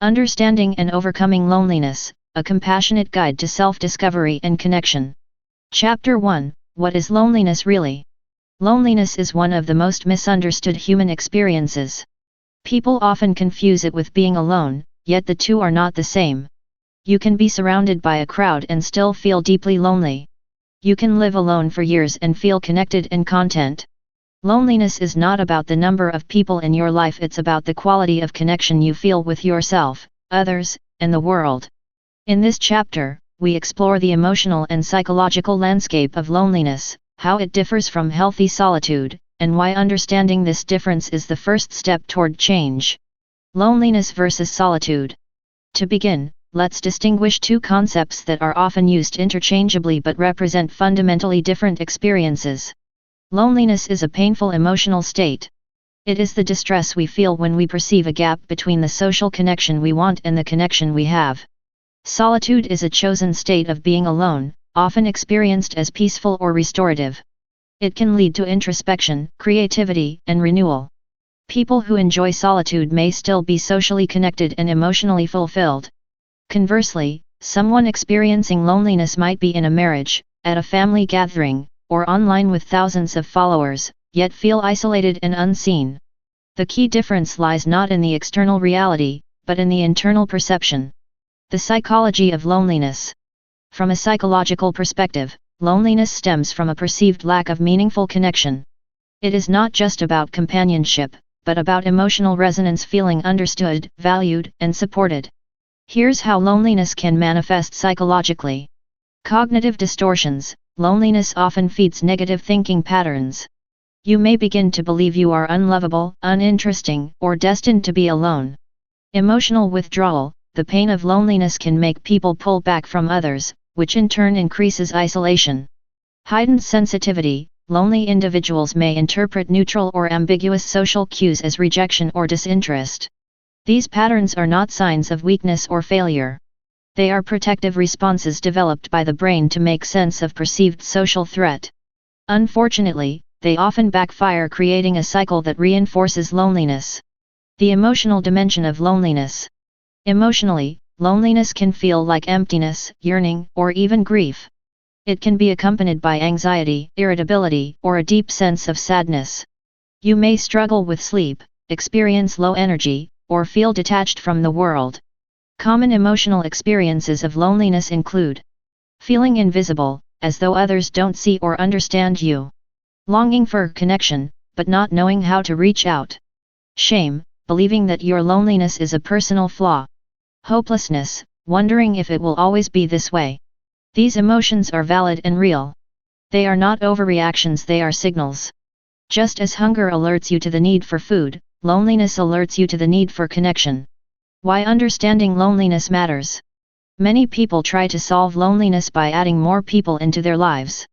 Understanding and Overcoming Loneliness, a compassionate guide to self-discovery and connection. Chapter 1, What is loneliness really? Loneliness is one of the most misunderstood human experiences. People often confuse it with being alone, yet the two are not the same. You can be surrounded by a crowd and still feel deeply lonely. You can live alone for years and feel connected and content. Loneliness is not about the number of people in your life, it's about the quality of connection you feel with yourself, others, and the world. In this chapter, we explore the emotional and psychological landscape of loneliness, how it differs from healthy solitude, and why understanding this difference is the first step toward change. Loneliness versus solitude. To begin, let's distinguish two concepts that are often used interchangeably but represent fundamentally different experiences. Loneliness is a painful emotional state. It is the distress we feel when we perceive a gap between the social connection we want and the connection we have. Solitude is a chosen state of being alone, often experienced as peaceful or restorative. It can lead to introspection, creativity, and renewal. People who enjoy solitude may still be socially connected and emotionally fulfilled. Conversely, someone experiencing loneliness might be in a marriage, at a family gathering, or online with thousands of followers, yet feel isolated and unseen. The key difference lies not in the external reality, but in the internal perception. The psychology of loneliness. From a psychological perspective, loneliness stems from a perceived lack of meaningful connection. It is not just about companionship, but about emotional resonance, feeling understood, valued, and supported. Here's how loneliness can manifest psychologically. Cognitive distortions. Loneliness often feeds negative thinking patterns. You may begin to believe you are unlovable, uninteresting, or destined to be alone. Emotional withdrawal. The pain of loneliness can make people pull back from others, which in turn increases isolation. Heightened sensitivity. Lonely individuals may interpret neutral or ambiguous social cues as rejection or disinterest. These patterns are not signs of weakness or failure. They are protective responses developed by the brain to make sense of perceived social threat. Unfortunately, they often backfire, creating a cycle that reinforces loneliness. The emotional dimension of loneliness. Emotionally, loneliness can feel like emptiness, yearning, or even grief. It can be accompanied by anxiety, irritability, or a deep sense of sadness. You may struggle with sleep, experience low energy, or feel detached from the world. Common emotional experiences of loneliness include feeling invisible, as though others don't see or understand you. Longing for connection, but not knowing how to reach out. Shame, believing that your loneliness is a personal flaw. Hopelessness, wondering if it will always be this way. These emotions are valid and real. They are not overreactions, they are signals. Just as hunger alerts you to the need for food, loneliness alerts you to the need for connection. Why understanding loneliness matters. Many people try to solve loneliness by adding more people into their lives.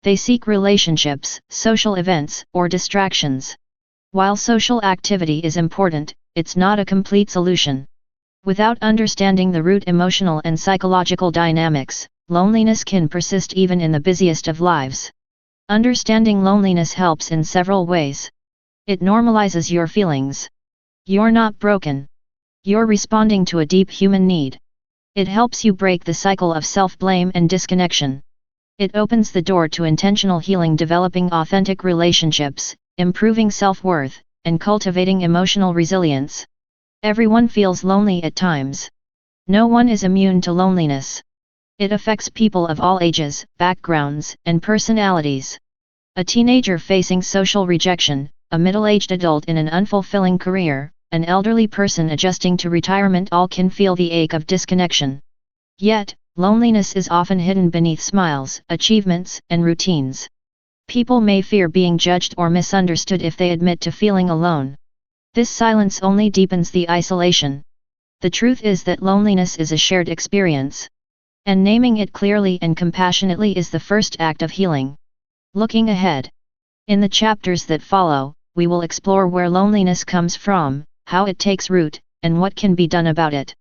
They seek relationships, social events, or distractions. While social activity is important, it's not a complete solution. Without understanding the root emotional and psychological dynamics, loneliness can persist even in the busiest of lives. Understanding loneliness helps in several ways. It normalizes your feelings. You're not broken. You're responding to a deep human need. It helps you break the cycle of self-blame and disconnection. It opens the door to intentional healing, developing authentic relationships, improving self-worth, and cultivating emotional resilience. Everyone feels lonely at times. No one is immune to loneliness. It affects people of all ages, backgrounds, and personalities. A teenager facing social rejection, a middle-aged adult in an unfulfilling career, an elderly person adjusting to retirement, all can feel the ache of disconnection. Yet, loneliness is often hidden beneath smiles, achievements, and routines. People may fear being judged or misunderstood if they admit to feeling alone. This silence only deepens the isolation. The truth is that loneliness is a shared experience. And naming it clearly and compassionately is the first act of healing. Looking ahead. In the chapters that follow, we will explore where loneliness comes from, how it takes root, and what can be done about it.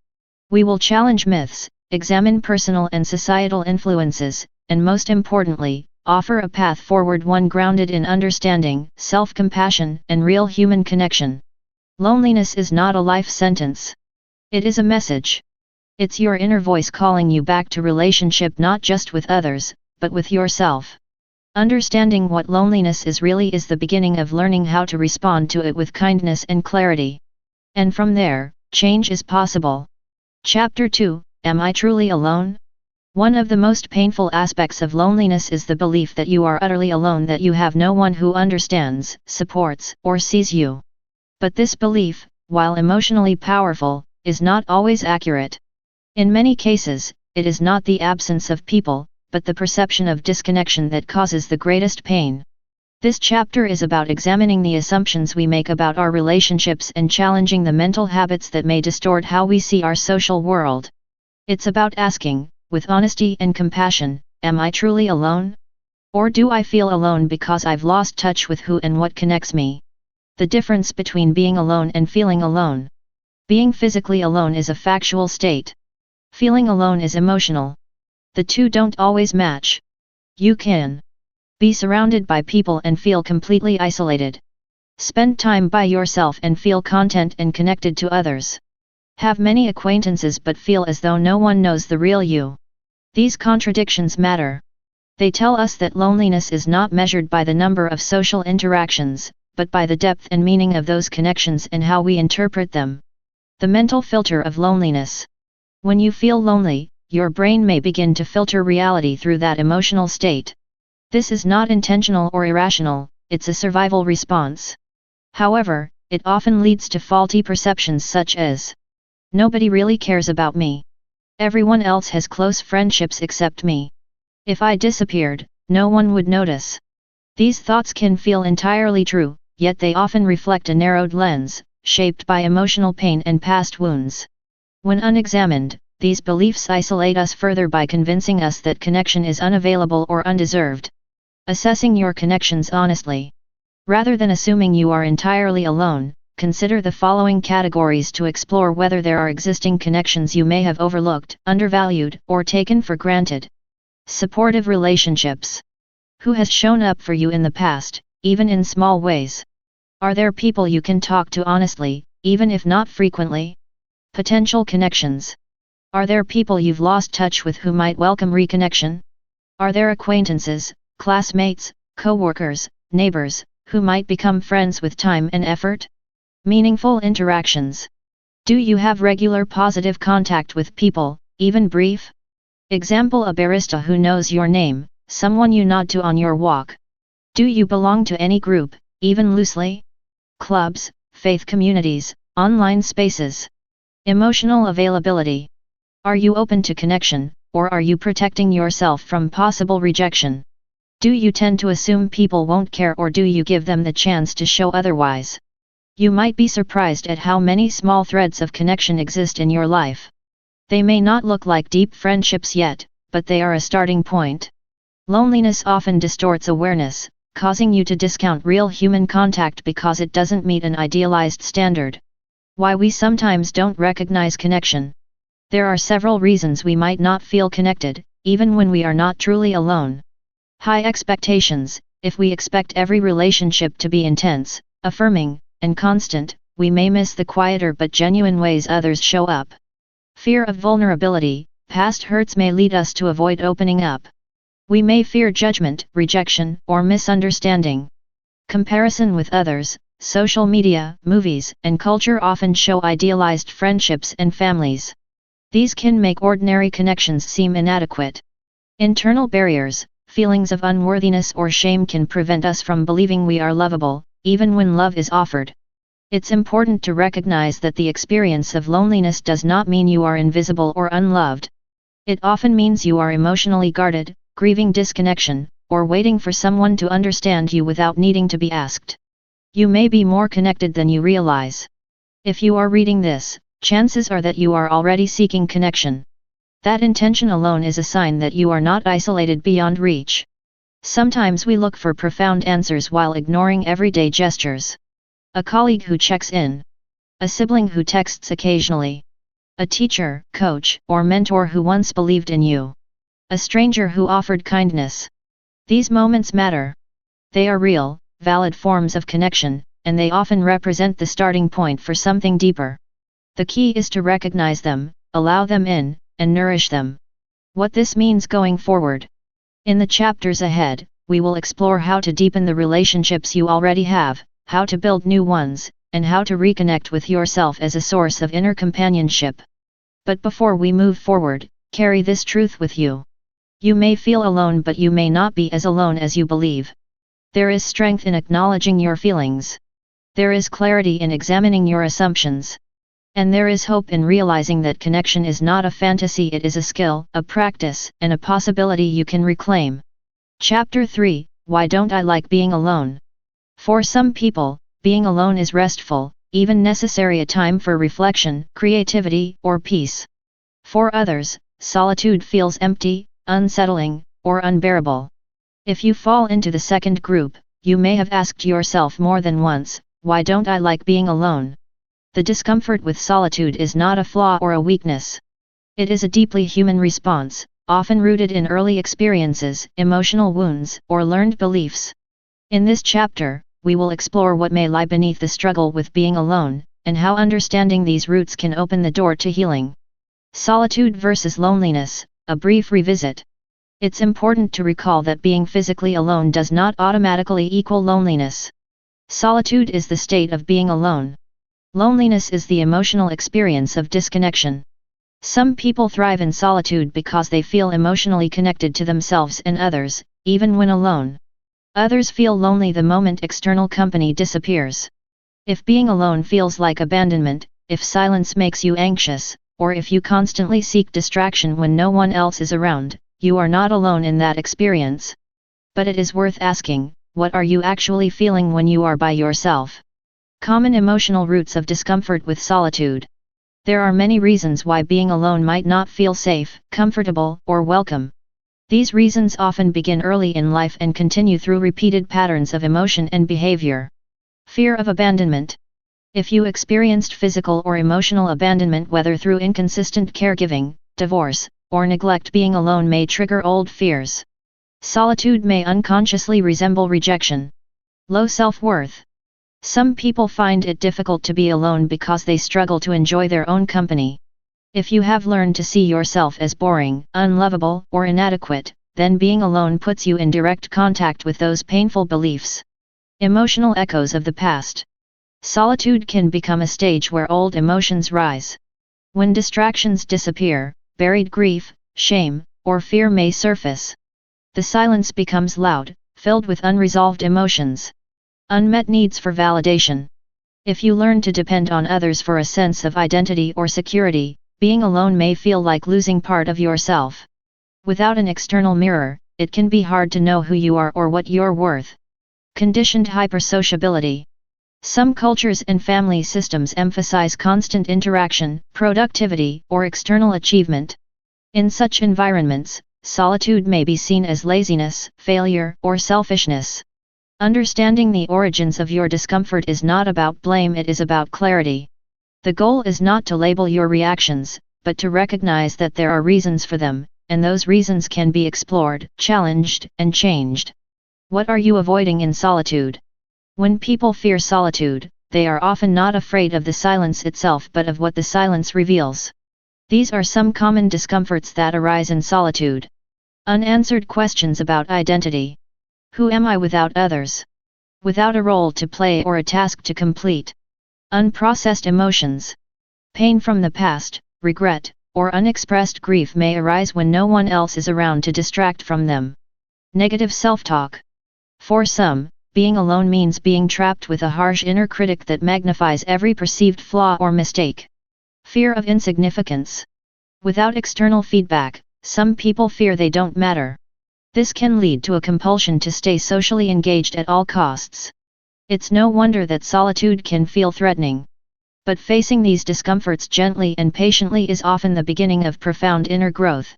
We will challenge myths, examine personal and societal influences, and most importantly, offer a path forward, one grounded in understanding, self-compassion, and real human connection. Loneliness is not a life sentence. It is a message. It's your inner voice calling you back to relationship, not just with others, but with yourself. Understanding what loneliness is really is the beginning of learning how to respond to it with kindness and clarity. And from there, change is possible. Chapter 2, Am I Truly Alone? One of the most painful aspects of loneliness is the belief that you are utterly alone, that you have no one who understands, supports, or sees you. But this belief, while emotionally powerful, is not always accurate. In many cases, it is not the absence of people, but the perception of disconnection that causes the greatest pain. This chapter is about examining the assumptions we make about our relationships and challenging the mental habits that may distort how we see our social world. It's about asking, with honesty and compassion, am I truly alone? Or do I feel alone because I've lost touch with who and what connects me? The difference between being alone and feeling alone. Being physically alone is a factual state. Feeling alone is emotional. The two don't always match. You can be surrounded by people and feel completely isolated. Spend time by yourself and feel content and connected to others. Have many acquaintances but feel as though no one knows the real you. These contradictions matter. They tell us that loneliness is not measured by the number of social interactions, but by the depth and meaning of those connections and how we interpret them. The mental filter of loneliness. When you feel lonely, your brain may begin to filter reality through that emotional state. This is not intentional or irrational, it's a survival response. However, it often leads to faulty perceptions such as, nobody really cares about me. Everyone else has close friendships except me. If I disappeared, no one would notice. These thoughts can feel entirely true, yet they often reflect a narrowed lens, shaped by emotional pain and past wounds. When unexamined, these beliefs isolate us further by convincing us that connection is unavailable or undeserved. Assessing your connections honestly. Rather than assuming you are entirely alone, consider the following categories to explore whether there are existing connections you may have overlooked, undervalued, or taken for granted. Supportive relationships. Who has shown up for you in the past, even in small ways? Are there people you can talk to honestly, even if not frequently? Potential connections. Are there people you've lost touch with who might welcome reconnection? Are there acquaintances, classmates, co-workers, neighbors, who might become friends with time and effort? Meaningful interactions. Do you have regular positive contact with people, even brief? Example: a barista who knows your name, someone you nod to on your walk. Do you belong to any group, even loosely? Clubs, faith communities, online spaces. Emotional availability. Are you open to connection, or are you protecting yourself from possible rejection? Do you tend to assume people won't care, or do you give them the chance to show otherwise? You might be surprised at how many small threads of connection exist in your life. They may not look like deep friendships yet, but they are a starting point. Loneliness often distorts awareness, causing you to discount real human contact because it doesn't meet an idealized standard. Why we sometimes don't recognize connection. There are several reasons we might not feel connected, even when we are not truly alone. High expectations. If we expect every relationship to be intense, affirming, and constant, we may miss the quieter but genuine ways others show up. Fear of vulnerability. Past hurts may lead us to avoid opening up. We may fear judgment, rejection, or misunderstanding. Comparison with others. Social media, movies, and culture often show idealized friendships and families. These can make ordinary connections seem inadequate. Internal barriers. Feelings of unworthiness or shame can prevent us from believing we are lovable, even when love is offered. It's important to recognize that the experience of loneliness does not mean you are invisible or unloved. It often means you are emotionally guarded, grieving disconnection, or waiting for someone to understand you without needing to be asked. You may be more connected than you realize. If you are reading this, chances are that you are already seeking connection. That intention alone is a sign that you are not isolated beyond reach. Sometimes we look for profound answers while ignoring everyday gestures. A colleague who checks in. A sibling who texts occasionally. A teacher, coach, or mentor who once believed in you. A stranger who offered kindness. These moments matter. They are real, valid forms of connection, and they often represent the starting point for something deeper. The key is to recognize them, allow them in, and nourish them. What this means going forward. In the chapters ahead, we will explore how to deepen the relationships you already have, how to build new ones, and how to reconnect with yourself as a source of inner companionship. But before we move forward, carry this truth with you. You may feel alone, but you may not be as alone as you believe. There is strength in acknowledging your feelings. There is clarity in examining your assumptions. And there is hope in realizing that connection is not a fantasy, it is a skill, a practice, and a possibility you can reclaim. Chapter 3: Why don't I like being alone? For some people, being alone is restful, even necessary, a time for reflection, creativity, or peace. For others, solitude feels empty, unsettling, or unbearable. If you fall into the second group, you may have asked yourself more than once, why don't I like being alone? The discomfort with solitude is not a flaw or a weakness. It is a deeply human response, often rooted in early experiences, emotional wounds, or learned beliefs. In this chapter, we will explore what may lie beneath the struggle with being alone, and how understanding these roots can open the door to healing. Solitude versus loneliness, a brief revisit. It's important to recall that being physically alone does not automatically equal loneliness. Solitude is the state of being alone. Loneliness is the emotional experience of disconnection. Some people thrive in solitude because they feel emotionally connected to themselves and others, even when alone. Others feel lonely the moment external company disappears. If being alone feels like abandonment, if silence makes you anxious, or if you constantly seek distraction when no one else is around, you are not alone in that experience. But it is worth asking, what are you actually feeling when you are by yourself? Common emotional roots of discomfort with solitude. There are many reasons why being alone might not feel safe, comfortable, or welcome. These reasons often begin early in life and continue through repeated patterns of emotion and behavior. Fear of abandonment. If you experienced physical or emotional abandonment, whether through inconsistent caregiving, divorce, or neglect, being alone may trigger old fears. Solitude may unconsciously resemble rejection. Low self-worth. Some people find it difficult to be alone because they struggle to enjoy their own company. If you have learned to see yourself as boring, unlovable, or inadequate, then being alone puts you in direct contact with those painful beliefs. Emotional echoes of the past. Solitude can become a stage where old emotions rise. When distractions disappear, buried grief, shame, or fear may surface. The silence becomes loud, filled with unresolved emotions. Unmet needs for validation. If you learn to depend on others for a sense of identity or security, being alone may feel like losing part of yourself. Without an external mirror, it can be hard to know who you are or what you're worth. Conditioned hypersociability. Some cultures and family systems emphasize constant interaction, productivity, or external achievement. In such environments, solitude may be seen as laziness, failure, or selfishness. Understanding the origins of your discomfort is not about blame, it is about clarity. The goal is not to label your reactions, but to recognize that there are reasons for them, and those reasons can be explored, challenged, and changed. What are you avoiding in solitude? When people fear solitude, they are often not afraid of the silence itself but of what the silence reveals. These are some common discomforts that arise in solitude. Unanswered questions about identity. Who am I without others? Without a role to play or a task to complete. Unprocessed emotions. Pain from the past, regret, or unexpressed grief may arise when no one else is around to distract from them. Negative self-talk. For some, being alone means being trapped with a harsh inner critic that magnifies every perceived flaw or mistake. Fear of insignificance. Without external feedback, some people fear they don't matter. This can lead to a compulsion to stay socially engaged at all costs. It's no wonder that solitude can feel threatening. But facing these discomforts gently and patiently is often the beginning of profound inner growth.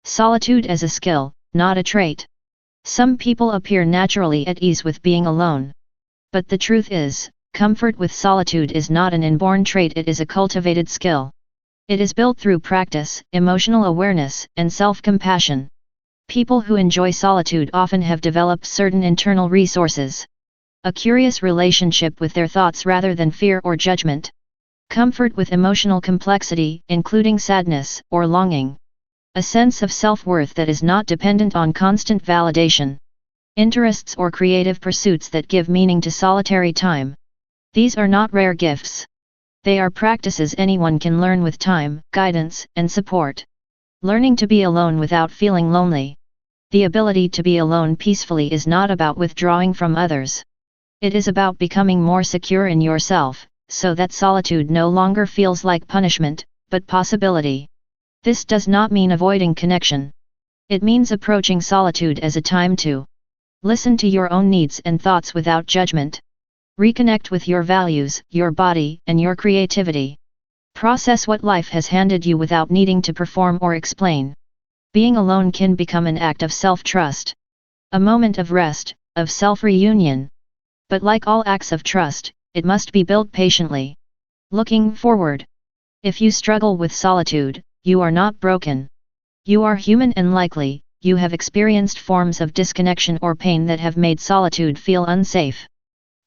Solitude as a skill, not a trait. Some people appear naturally at ease with being alone. But the truth is, comfort with solitude is not an inborn trait, it is a cultivated skill. It is built through practice, emotional awareness, and self-compassion. People who enjoy solitude often have developed certain internal resources. A curious relationship with their thoughts rather than fear or judgment. Comfort with emotional complexity, including sadness or longing. A sense of self-worth that is not dependent on constant validation. Interests or creative pursuits that give meaning to solitary time. These are not rare gifts. They are practices anyone can learn with time, guidance, and support. Learning to be alone without feeling lonely. The ability to be alone peacefully is not about withdrawing from others. It is about becoming more secure in yourself, so that solitude no longer feels like punishment, but possibility. This does not mean avoiding connection. It means approaching solitude as a time to listen to your own needs and thoughts without judgment. Reconnect with your values, your body, and your creativity. Process what life has handed you without needing to perform or explain. Being alone can become an act of self-trust. A moment of rest, of self-reunion. But like all acts of trust, it must be built patiently. Looking forward. If you struggle with solitude, you are not broken. You are human and likely, you have experienced forms of disconnection or pain that have made solitude feel unsafe.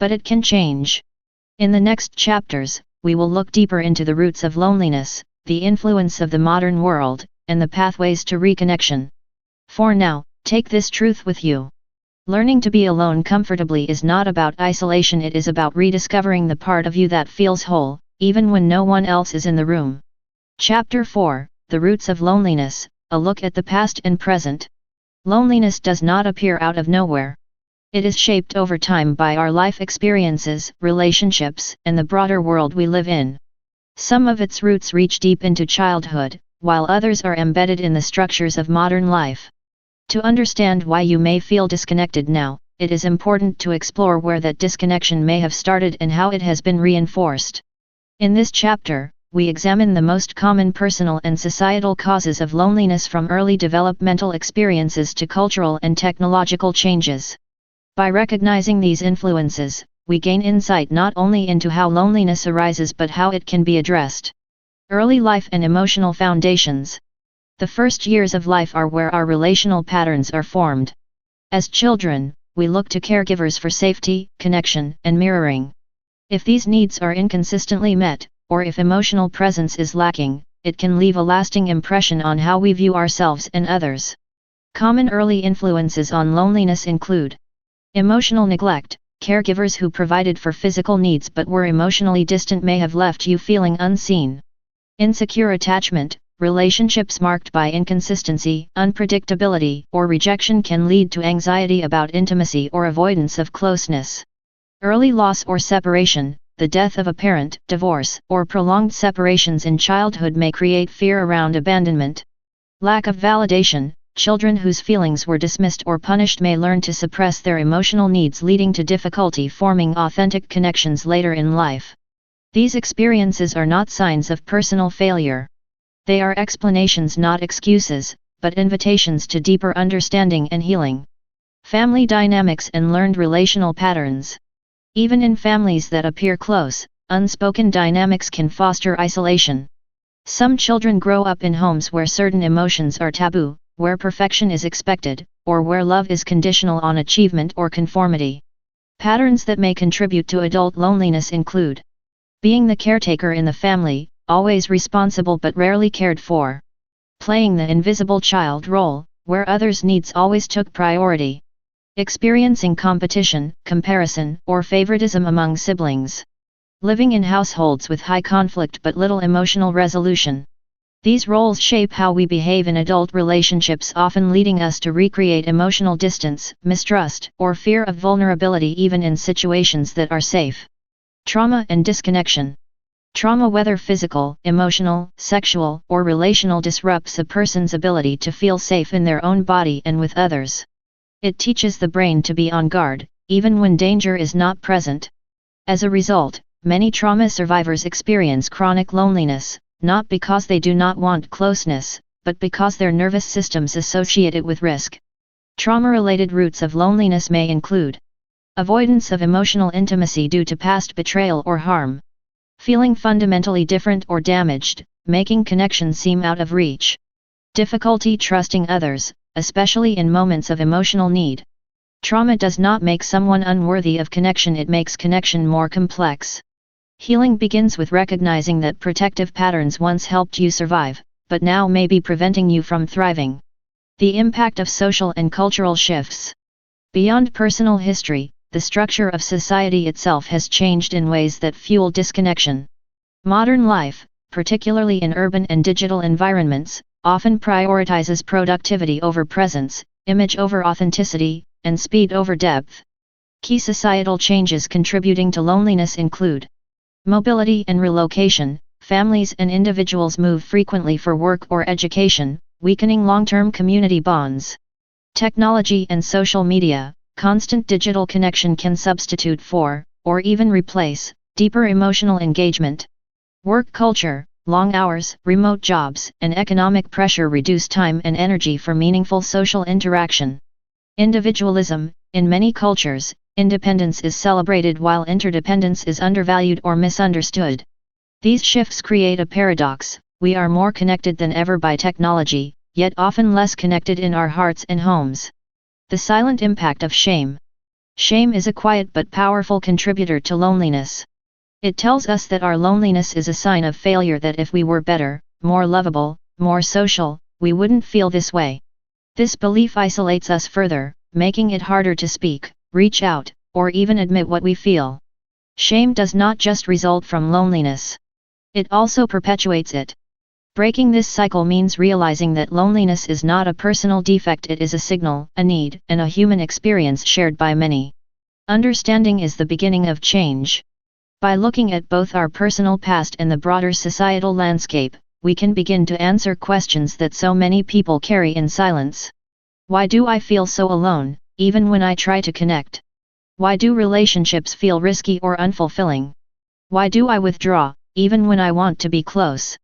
But it can change. In the next chapters, we will look deeper into the roots of loneliness, the influence of the modern world, and the pathways to reconnection. For now, take this truth with you. Learning to be alone comfortably is not about isolation, it is about rediscovering the part of you that feels whole, even when no one else is in the room. Chapter 4, The Roots of Loneliness, a look at the past and present. Loneliness does not appear out of nowhere. It is shaped over time by our life experiences, relationships, and the broader world we live in. Some of its roots reach deep into childhood, while others are embedded in the structures of modern life. To understand why you may feel disconnected now, it is important to explore where that disconnection may have started and how it has been reinforced. In this chapter, we examine the most common personal and societal causes of loneliness, from early developmental experiences to cultural and technological changes. By recognizing these influences, we gain insight not only into how loneliness arises but how it can be addressed. Early life and emotional foundations. The first years of life are where our relational patterns are formed. As children, we look to caregivers for safety, connection, and mirroring. If these needs are inconsistently met, or if emotional presence is lacking, it can leave a lasting impression on how we view ourselves and others. Common early influences on loneliness include emotional neglect. Caregivers who provided for physical needs but were emotionally distant may have left you feeling unseen. Insecure attachment. Relationships marked by inconsistency, unpredictability, or rejection can lead to anxiety about intimacy or avoidance of closeness. Early loss or separation. The death of a parent, divorce, or prolonged separations in childhood may create fear around abandonment. Lack of validation. Children whose feelings were dismissed or punished may learn to suppress their emotional needs, leading to difficulty forming authentic connections later in life. These experiences are not signs of personal failure. They are explanations, not excuses, but invitations to deeper understanding and healing. Family dynamics and learned relational patterns. Even in families that appear close, unspoken dynamics can foster isolation. Some children grow up in homes where certain emotions are taboo, where perfection is expected, or where love is conditional on achievement or conformity. Patterns that may contribute to adult loneliness include being the caretaker in the family, always responsible but rarely cared for. Playing the invisible child role, where others' needs always took priority. Experiencing competition, comparison, or favoritism among siblings. Living in households with high conflict but little emotional resolution. These roles shape how we behave in adult relationships, often leading us to recreate emotional distance, mistrust, or fear of vulnerability even in situations that are safe. Trauma and disconnection. Trauma, whether physical, emotional, sexual, or relational, disrupts a person's ability to feel safe in their own body and with others. It teaches the brain to be on guard, even when danger is not present. As a result, many trauma survivors experience chronic loneliness, not because they do not want closeness, but because their nervous systems associate it with risk. Trauma-related roots of loneliness may include avoidance of emotional intimacy due to past betrayal or harm. Feeling fundamentally different or damaged, making connection seem out of reach. Difficulty trusting others, especially in moments of emotional need. Trauma does not make someone unworthy of connection, it makes connection more complex. Healing begins with recognizing that protective patterns once helped you survive, but now may be preventing you from thriving. The impact of social and cultural shifts. Beyond personal history, the structure of society itself has changed in ways that fuel disconnection. Modern life, particularly in urban and digital environments, often prioritizes productivity over presence, image over authenticity, and speed over depth. Key societal changes contributing to loneliness include mobility and relocation. Families and individuals move frequently for work or education, weakening long-term community bonds. Technology and social media. Constant digital connection can substitute for, or even replace, deeper emotional engagement. Work culture. Long hours, remote jobs, and economic pressure reduce time and energy for meaningful social interaction. Individualism. In many cultures, independence is celebrated while interdependence is undervalued or misunderstood. These shifts create a paradox: we are more connected than ever by technology, yet often less connected in our hearts and homes. The silent impact of shame. Shame is a quiet but powerful contributor to loneliness. It tells us that our loneliness is a sign of failure, that if we were better, more lovable, more social, we wouldn't feel this way. This belief isolates us further, making it harder to speak, reach out, or even admit what we feel. Shame does not just result from loneliness. It also perpetuates it. Breaking this cycle means realizing that loneliness is not a personal defect, it is a signal, a need, and a human experience shared by many. Understanding is the beginning of change. By looking at both our personal past and the broader societal landscape, we can begin to answer questions that so many people carry in silence. Why do I feel so alone, even when I try to connect? Why do relationships feel risky or unfulfilling? Why do I withdraw, even when I want to be close?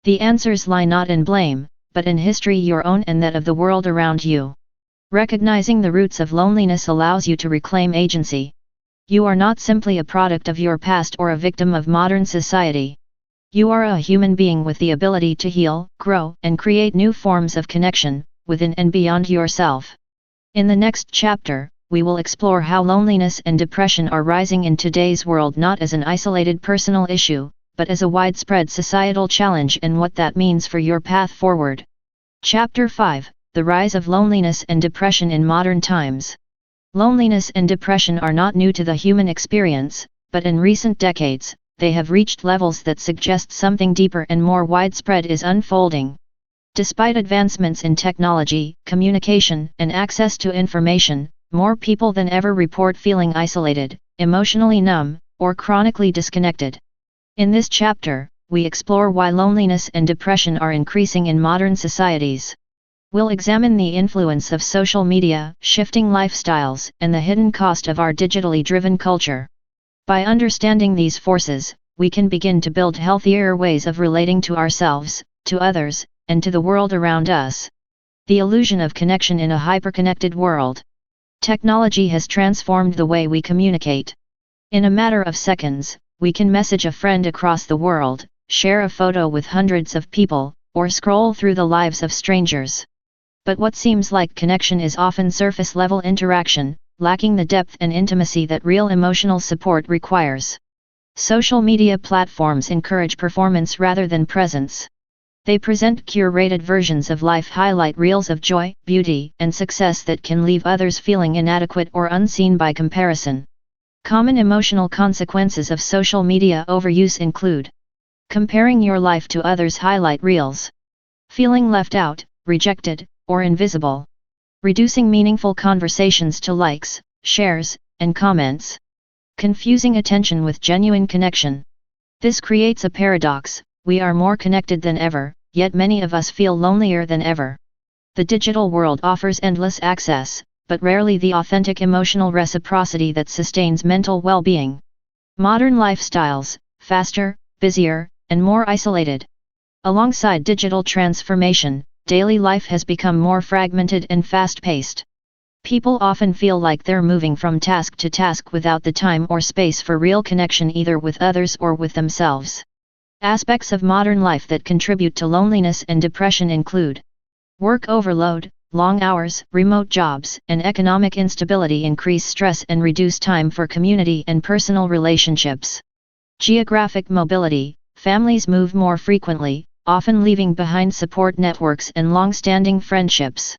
The answers lie not in blame, but in history, your own and that of the world around you. Recognizing the roots of loneliness allows you to reclaim agency. You are not simply a product of your past or a victim of modern society. You are a human being with the ability to heal, grow, and create new forms of connection, within and beyond yourself. In the next chapter, we will explore how loneliness and depression are rising in today's world, not as an isolated personal issue, but as a widespread societal challenge, and what that means for your path forward. Chapter 5: The Rise of Loneliness and Depression in Modern Times. Loneliness and depression are not new to the human experience, but in recent decades, they have reached levels that suggest something deeper and more widespread is unfolding. Despite advancements in technology, communication, and access to information, more people than ever report feeling isolated, emotionally numb, or chronically disconnected. In this chapter, we explore why loneliness and depression are increasing in modern societies. We'll examine the influence of social media, shifting lifestyles, and the hidden cost of our digitally driven culture. By understanding these forces, we can begin to build healthier ways of relating to ourselves, to others, and to the world around us. The illusion of connection in a hyperconnected world. Technology has transformed the way we communicate. In a matter of seconds, we can message a friend across the world, share a photo with hundreds of people, or scroll through the lives of strangers. But what seems like connection is often surface-level interaction, lacking the depth and intimacy that real emotional support requires. Social media platforms encourage performance rather than presence. They present curated versions of life, highlight reels of joy, beauty, and success that can leave others feeling inadequate or unseen by comparison. Common emotional consequences of social media overuse include comparing your life to others' highlight reels, feeling left out, rejected, or invisible, reducing meaningful conversations to likes, shares, and comments, confusing attention with genuine connection. This creates a paradox: we are more connected than ever, yet many of us feel lonelier than ever. The digital world offers endless access, but rarely the authentic emotional reciprocity that sustains mental well-being. Modern lifestyles, faster, busier, and more isolated. Alongside digital transformation, daily life has become more fragmented and fast-paced. People often feel like they're moving from task to task without the time or space for real connection, either with others or with themselves. Aspects of modern life that contribute to loneliness and depression include work overload, long hours, remote jobs, and economic instability increase stress and reduce time for community and personal relationships. Geographic mobility, families move more frequently, often leaving behind support networks and long-standing friendships.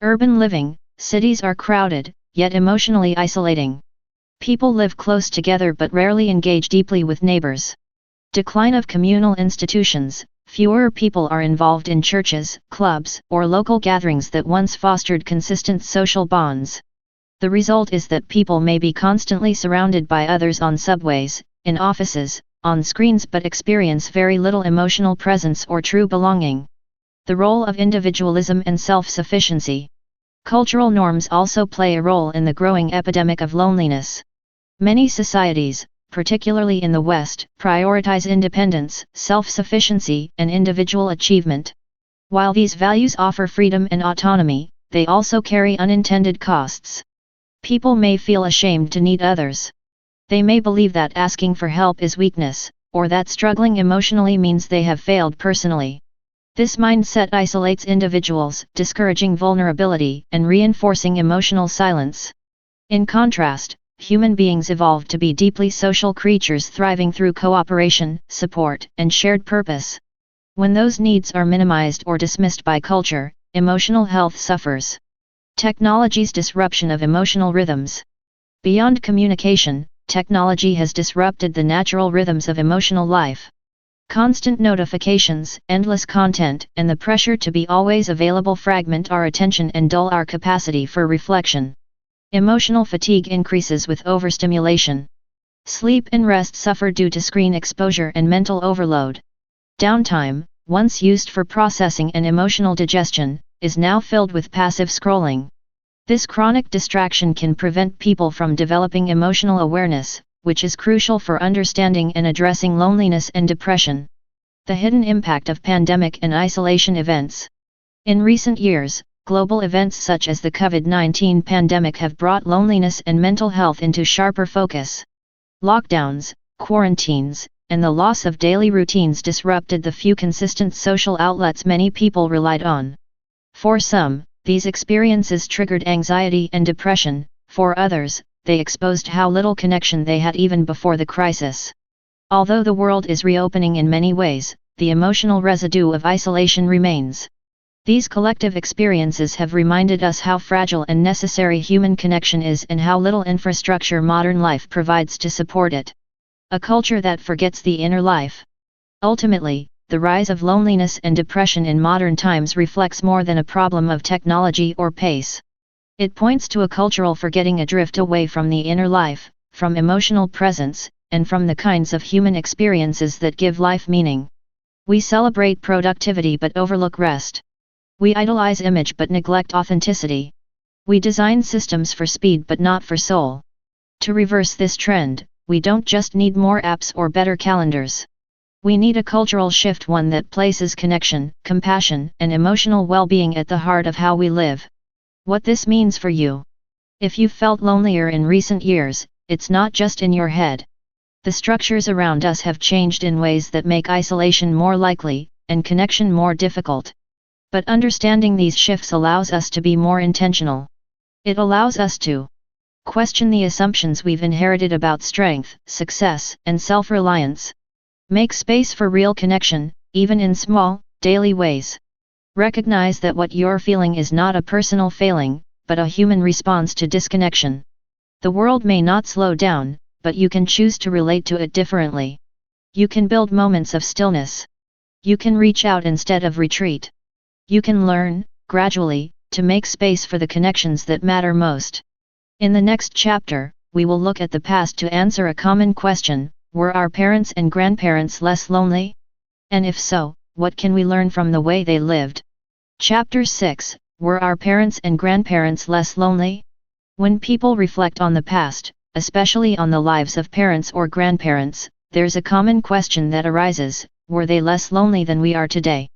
Urban living, cities are crowded, yet emotionally isolating. People live close together but rarely engage deeply with neighbors. Decline of communal institutions, fewer people are involved in churches, clubs, or local gatherings that once fostered consistent social bonds. The result is that people may be constantly surrounded by others on subways, in offices, on screens but experience very little emotional presence or true belonging. The role of individualism and self-sufficiency. Cultural norms also play a role in the growing epidemic of loneliness. Many societies, particularly in the West, prioritize independence, self-sufficiency, and individual achievement. While these values offer freedom and autonomy, they also carry unintended costs. People may feel ashamed to need others. They may believe that asking for help is weakness, or that struggling emotionally means they have failed personally. This mindset isolates individuals, discouraging vulnerability and reinforcing emotional silence. In contrast, human beings evolved to be deeply social creatures thriving through cooperation, support, and shared purpose. When those needs are minimized or dismissed by culture, emotional health suffers. Technology's disruption of emotional rhythms. Beyond communication, technology has disrupted the natural rhythms of emotional life. Constant notifications, endless content, and the pressure to be always available fragment our attention and dull our capacity for reflection. Emotional fatigue increases with overstimulation. Sleep and rest suffer due to screen exposure and mental overload. Downtime, once used for processing and emotional digestion, is now filled with passive scrolling. This chronic distraction can prevent people from developing emotional awareness, which is crucial for understanding and addressing loneliness and depression. The hidden impact of pandemic and isolation events. In recent years, global events such as the COVID-19 pandemic have brought loneliness and mental health into sharper focus. Lockdowns, quarantines, and the loss of daily routines disrupted the few consistent social outlets many people relied on. For some, these experiences triggered anxiety and depression. For others, they exposed how little connection they had even before the crisis. Although the world is reopening in many ways, the emotional residue of isolation remains. These collective experiences have reminded us how fragile and necessary human connection is and how little infrastructure modern life provides to support it. A culture that forgets the inner life. Ultimately, the rise of loneliness and depression in modern times reflects more than a problem of technology or pace. It points to a cultural forgetting, a drift away from the inner life, from emotional presence, and from the kinds of human experiences that give life meaning. We celebrate productivity but overlook rest. We idolize image but neglect authenticity. We design systems for speed but not for soul. To reverse this trend, we don't just need more apps or better calendars. We need a cultural shift, one that places connection, compassion, and emotional well-being at the heart of how we live. What this means for you. If you've felt lonelier in recent years, it's not just in your head. The structures around us have changed in ways that make isolation more likely, and connection more difficult. But understanding these shifts allows us to be more intentional. It allows us to question the assumptions we've inherited about strength, success, and self-reliance. Make space for real connection, even in small, daily ways. Recognize that what you're feeling is not a personal failing, but a human response to disconnection. The world may not slow down, but you can choose to relate to it differently. You can build moments of stillness. You can reach out instead of retreat. You can learn, gradually, to make space for the connections that matter most. In the next chapter, we will look at the past to answer a common question: were our parents and grandparents less lonely? And if so, what can we learn from the way they lived? Chapter 6: Were our parents and grandparents less lonely? When people reflect on the past, especially on the lives of parents or grandparents, there's a common question that arises: were they less lonely than we are today?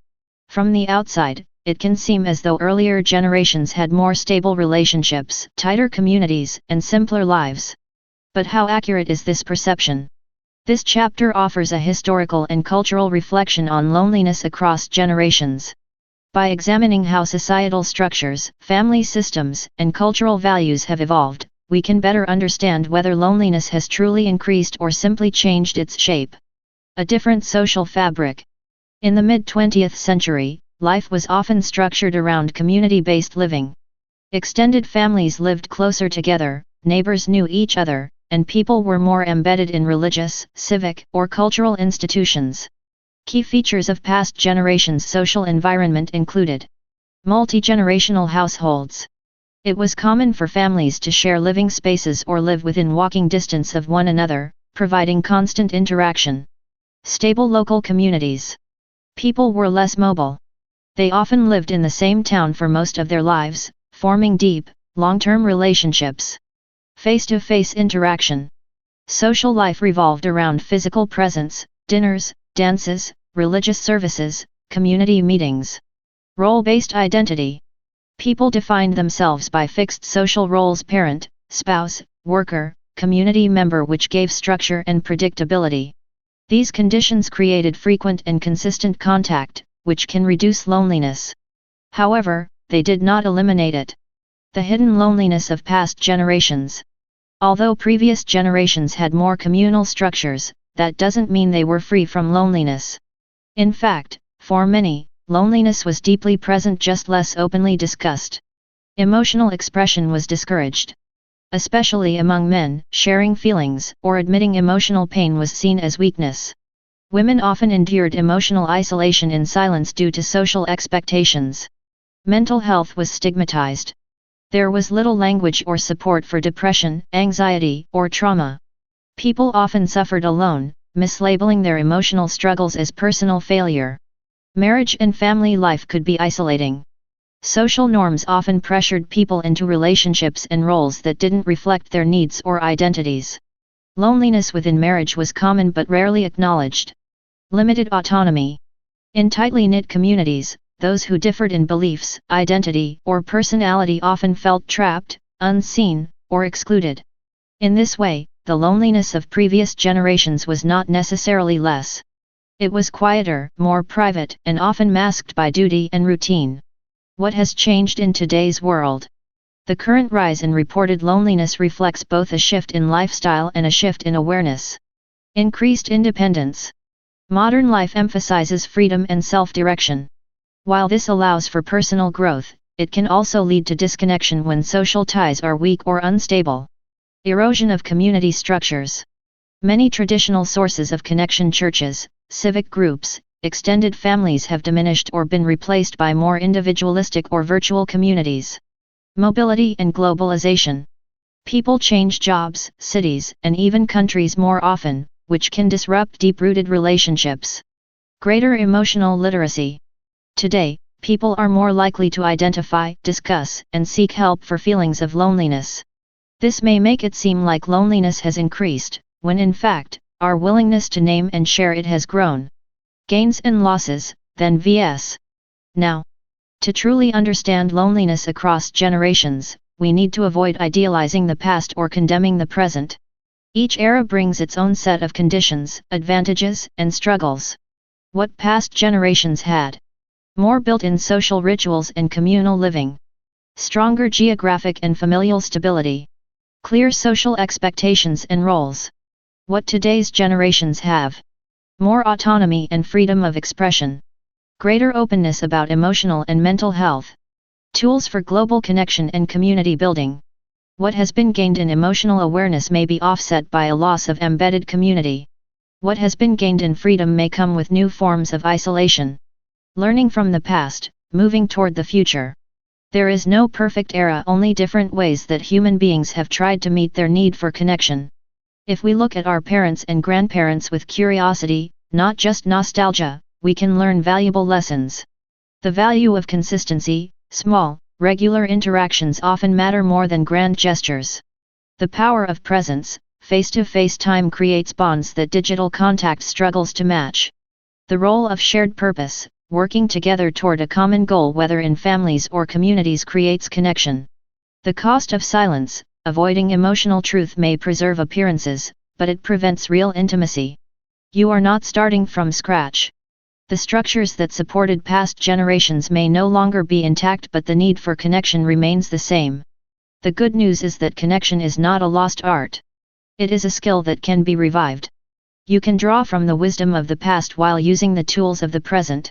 From the outside, it can seem as though earlier generations had more stable relationships, tighter communities, and simpler lives. But how accurate is this perception? This chapter offers a historical and cultural reflection on loneliness across generations. By examining how societal structures, family systems, and cultural values have evolved, we can better understand whether loneliness has truly increased or simply changed its shape. A different social fabric. In the mid-20th century, life was often structured around community-based living. Extended families lived closer together, neighbors knew each other, and people were more embedded in religious, civic, or cultural institutions. Key features of past generations' social environment included multi-generational households. It was common for families to share living spaces or live within walking distance of one another, providing constant interaction. Stable local communities. People were less mobile. They often lived in the same town for most of their lives, forming deep, long-term relationships. Face-to-face interaction. Social life revolved around physical presence, dinners, dances, religious services, community meetings. Role-based identity. People defined themselves by fixed social roles: parent, spouse, worker, community member, which gave structure and predictability. These conditions created frequent and consistent contact, which can reduce loneliness. However, they did not eliminate it. The hidden loneliness of past generations. Although previous generations had more communal structures, that doesn't mean they were free from loneliness. In fact, for many, loneliness was deeply present, just less openly discussed. Emotional expression was discouraged. Especially among men, sharing feelings or admitting emotional pain was seen as weakness. Women often endured emotional isolation in silence due to social expectations. Mental health was stigmatized. There was little language or support for depression, anxiety, or trauma. People often suffered alone, mislabeling their emotional struggles as personal failure. Marriage and family life could be isolating. Social norms often pressured people into relationships and roles that didn't reflect their needs or identities. Loneliness within marriage was common but rarely acknowledged. Limited autonomy. In tightly knit communities, those who differed in beliefs, identity, or personality often felt trapped, unseen, or excluded. In this way, the loneliness of previous generations was not necessarily less. It was quieter, more private, and often masked by duty and routine. What has changed in today's world? The current rise in reported loneliness reflects both a shift in lifestyle and a shift in awareness. Increased independence. Modern life emphasizes freedom and self-direction. While this allows for personal growth, it can also lead to disconnection when social ties are weak or unstable. Erosion of community structures. Many traditional sources of connection, churches, civic groups, extended families, have diminished or been replaced by more individualistic or virtual communities. Mobility and globalization. People change jobs, cities, and even countries more often, which can disrupt deep-rooted relationships. Greater emotional literacy. Today, people are more likely to identify, discuss, and seek help for feelings of loneliness. This may make it seem like loneliness has increased, when in fact, our willingness to name and share it has grown. Gains and losses, then vs. Now. To truly understand loneliness across generations, we need to avoid idealizing the past or condemning the present. Each era brings its own set of conditions, advantages, and struggles. What past generations had? More built-in social rituals and communal living. Stronger geographic and familial stability. Clear social expectations and roles. What today's generations have? More autonomy and freedom of expression. Greater openness about emotional and mental health. Tools for global connection and community building. What has been gained in emotional awareness may be offset by a loss of embedded community. What has been gained in freedom may come with new forms of isolation. Learning from the past, moving toward the future. There is no perfect era, only different ways that human beings have tried to meet their need for connection. If we look at our parents and grandparents with curiosity, not just nostalgia, we can learn valuable lessons. The value of consistency. Small, regular interactions often matter more than grand gestures. The power of presence. Face-to-face time creates bonds that digital contact struggles to match. The role of shared purpose. Working together toward a common goal, whether in families or communities, creates connection. The cost of silence. Avoiding emotional truth may preserve appearances, but it prevents real intimacy. You are not starting from scratch. The structures that supported past generations may no longer be intact, but the need for connection remains the same. The good news is that connection is not a lost art. It is a skill that can be revived. You can draw from the wisdom of the past while using the tools of the present.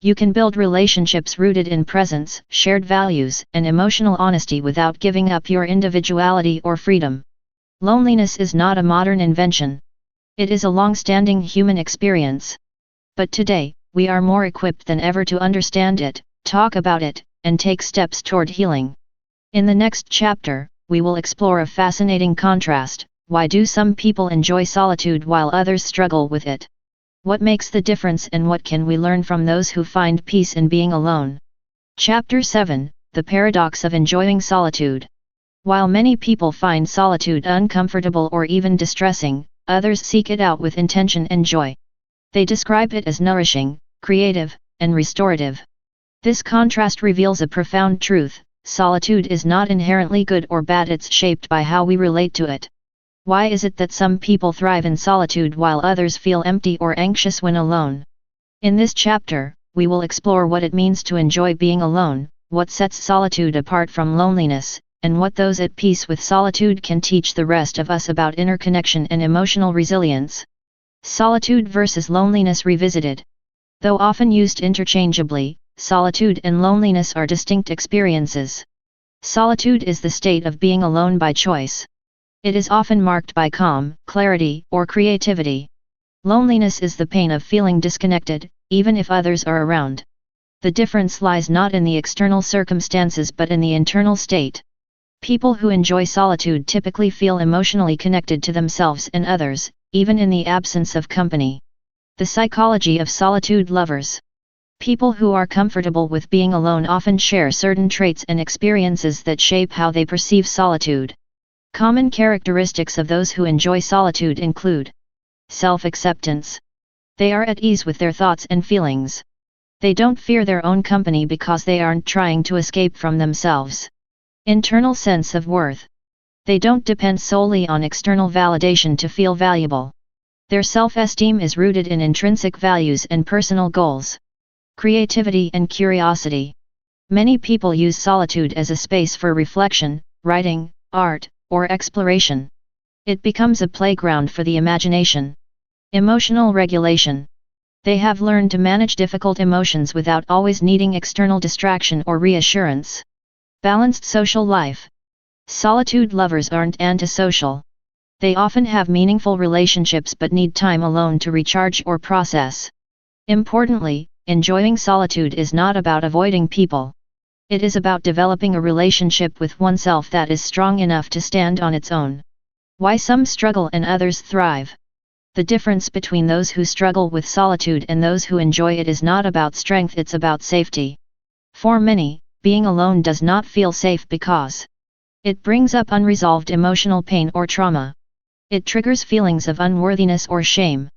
You can build relationships rooted in presence, shared values, and emotional honesty without giving up your individuality or freedom. Loneliness is not a modern invention. It is a long-standing human experience. But today, we are more equipped than ever to understand it, talk about it, and take steps toward healing. In the next chapter, we will explore a fascinating contrast. Why do some people enjoy solitude while others struggle with it? What makes the difference and what can we learn from those who find peace in being alone? Chapter 7, The Paradox of Enjoying Solitude. While many people find solitude uncomfortable or even distressing, others seek it out with intention and joy. They describe it as nourishing, creative, and restorative. This contrast reveals a profound truth: solitude is not inherently good or bad, it's shaped by how we relate to it. Why is it that some people thrive in solitude while others feel empty or anxious when alone? In this chapter, we will explore what it means to enjoy being alone, what sets solitude apart from loneliness, and what those at peace with solitude can teach the rest of us about inner connection and emotional resilience. Solitude versus loneliness revisited. Though often used interchangeably, solitude and loneliness are distinct experiences. Solitude is the state of being alone by choice. It is often marked by calm, clarity, or creativity. Loneliness is the pain of feeling disconnected, even if others are around. The difference lies not in the external circumstances but in the internal state. People who enjoy solitude typically feel emotionally connected to themselves and others, even in the absence of company. The psychology of solitude lovers. People who are comfortable with being alone often share certain traits and experiences that shape how they perceive solitude. Common characteristics of those who enjoy solitude include self-acceptance. They are at ease with their thoughts and feelings. They don't fear their own company because they aren't trying to escape from themselves. Internal sense of worth. They don't depend solely on external validation to feel valuable. Their self-esteem is rooted in intrinsic values and personal goals. Creativity and curiosity. Many people use solitude as a space for reflection, writing, art, or exploration. It becomes a playground for the imagination. Emotional regulation. They have learned to manage difficult emotions without always needing external distraction or reassurance. Balanced social life. Solitude lovers aren't antisocial. They often have meaningful relationships but need time alone to recharge or process. Importantly, enjoying solitude is not about avoiding people. It is about developing a relationship with oneself that is strong enough to stand on its own. Why some struggle and others thrive. The difference between those who struggle with solitude and those who enjoy it is not about strength, it's about safety. For many, being alone does not feel safe because it brings up unresolved emotional pain or trauma. It triggers feelings of unworthiness or shame.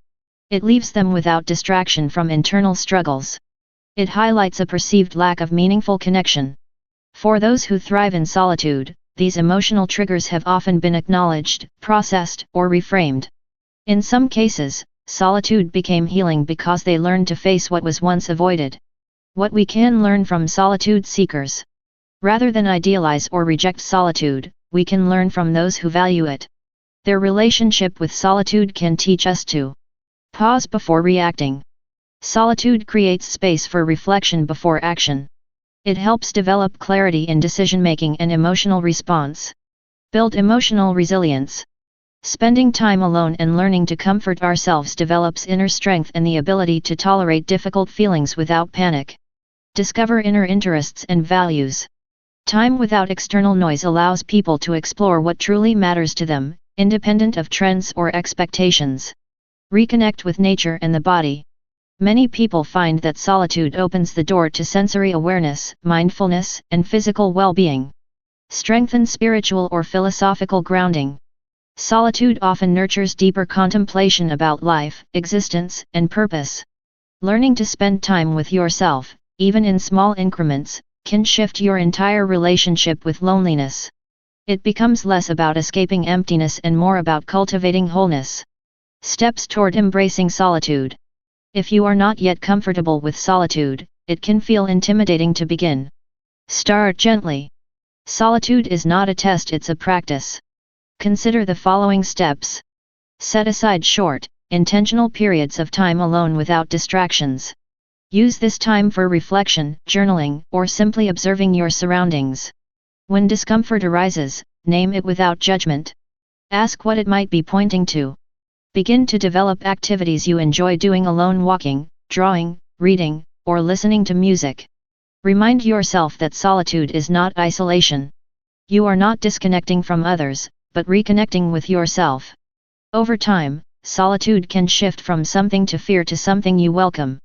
It leaves them without distraction from internal struggles. It highlights a perceived lack of meaningful connection. For those who thrive in solitude, these emotional triggers have often been acknowledged, processed, or reframed. In some cases, solitude became healing because they learned to face what was once avoided. What we can learn from solitude seekers. Rather than idealize or reject solitude, we can learn from those who value it. Their relationship with solitude can teach us to pause before reacting. Solitude creates space for reflection before action. It helps develop clarity in decision-making and emotional response. Build emotional resilience. Spending time alone and learning to comfort ourselves develops inner strength and the ability to tolerate difficult feelings without panic. Discover inner interests and values. Time without external noise allows people to explore what truly matters to them, independent of trends or expectations. Reconnect with nature and the body. Many people find that solitude opens the door to sensory awareness, mindfulness, and physical well-being. Strengthen spiritual or philosophical grounding. Solitude often nurtures deeper contemplation about life, existence, and purpose. Learning to spend time with yourself, even in small increments, can shift your entire relationship with loneliness. It becomes less about escaping emptiness and more about cultivating wholeness. Steps toward embracing solitude. If you are not yet comfortable with solitude, it can feel intimidating to begin. Start gently. Solitude is not a test, it's a practice. Consider the following steps. Set aside short, intentional periods of time alone without distractions. Use this time for reflection, journaling, or simply observing your surroundings. When discomfort arises, name it without judgment. Ask what it might be pointing to. Begin to develop activities you enjoy doing alone: walking, drawing, reading, or listening to music. Remind yourself that solitude is not isolation. You are not disconnecting from others, but reconnecting with yourself. Over time, solitude can shift from something to fear to something you welcome.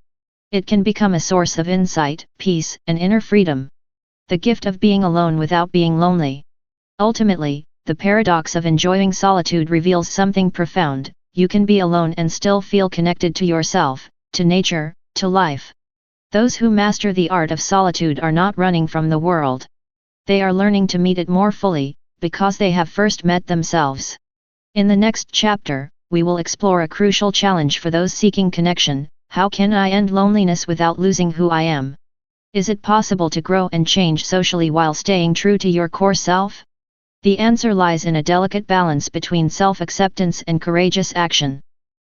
It can become a source of insight, peace, and inner freedom. The gift of being alone without being lonely. Ultimately, the paradox of enjoying solitude reveals something profound. You can be alone and still feel connected to yourself, to nature, to life. Those who master the art of solitude are not running from the world. They are learning to meet it more fully, because they have first met themselves. In the next chapter, we will explore a crucial challenge for those seeking connection: how can I end loneliness without losing who I am? Is it possible to grow and change socially while staying true to your core self? The answer lies in a delicate balance between self-acceptance and courageous action.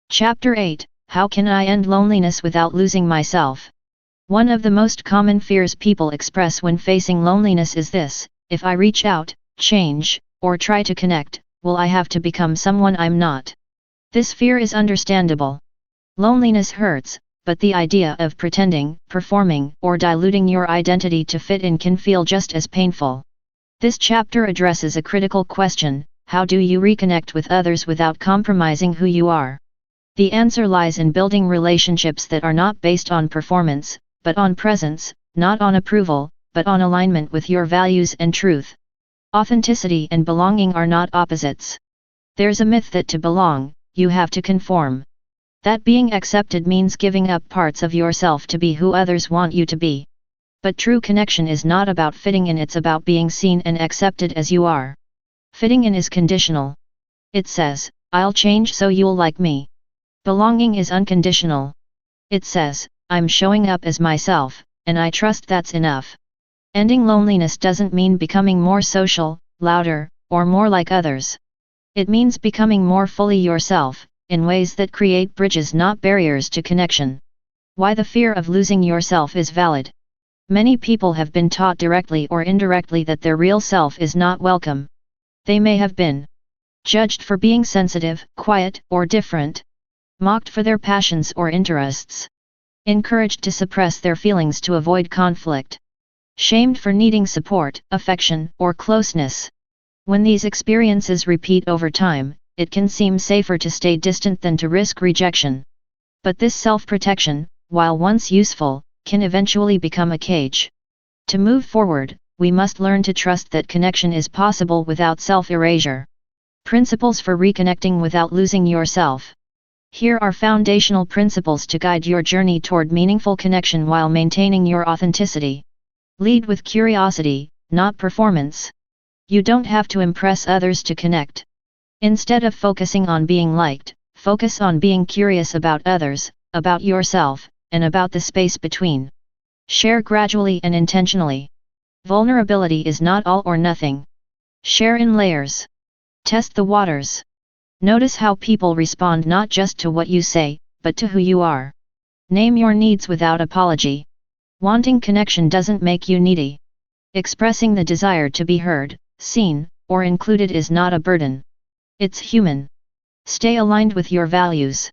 Chapter 8: How can I end loneliness without losing myself? One of the most common fears people express when facing loneliness is this: if I reach out, change, or try to connect, will I have to become someone I'm not? This fear is understandable. Loneliness hurts, but the idea of pretending, performing, or diluting your identity to fit in can feel just as painful. This chapter addresses a critical question: how do you reconnect with others without compromising who you are? The answer lies in building relationships that are not based on performance, but on presence, not on approval, but on alignment with your values and truth. Authenticity and belonging are not opposites. There's a myth that to belong, you have to conform. That being accepted means giving up parts of yourself to be who others want you to be. But true connection is not about fitting in, it's about being seen and accepted as you are. Fitting in is conditional. It says, I'll change so you'll like me. Belonging is unconditional. It says, I'm showing up as myself, and I trust that's enough. Ending loneliness doesn't mean becoming more social, louder, or more like others. It means becoming more fully yourself, in ways that create bridges, not barriers, to connection. Why the fear of losing yourself is valid. Many people have been taught directly or indirectly that their real self is not welcome. They may have been judged for being sensitive, quiet, or different, mocked for their passions or interests, encouraged to suppress their feelings to avoid conflict, shamed for needing support, affection, or closeness. When these experiences repeat over time, it can seem safer to stay distant than to risk rejection. But this self-protection, while once useful, can eventually become a cage. To move forward, we must learn to trust that connection is possible without self-erasure. Principles for reconnecting without losing yourself. Here are foundational principles to guide your journey toward meaningful connection while maintaining your authenticity. Lead with curiosity, not performance. You don't have to impress others to connect. Instead of focusing on being liked, focus on being curious about others, about yourself, and about the space between. Share gradually and intentionally. Vulnerability is not all or nothing. Share in layers. Test the waters. Notice how people respond, not just to what you say, but to who you are. Name your needs without apology. Wanting connection doesn't make you needy. Expressing the desire to be heard, seen, or included is not a burden. It's human. Stay aligned with your values.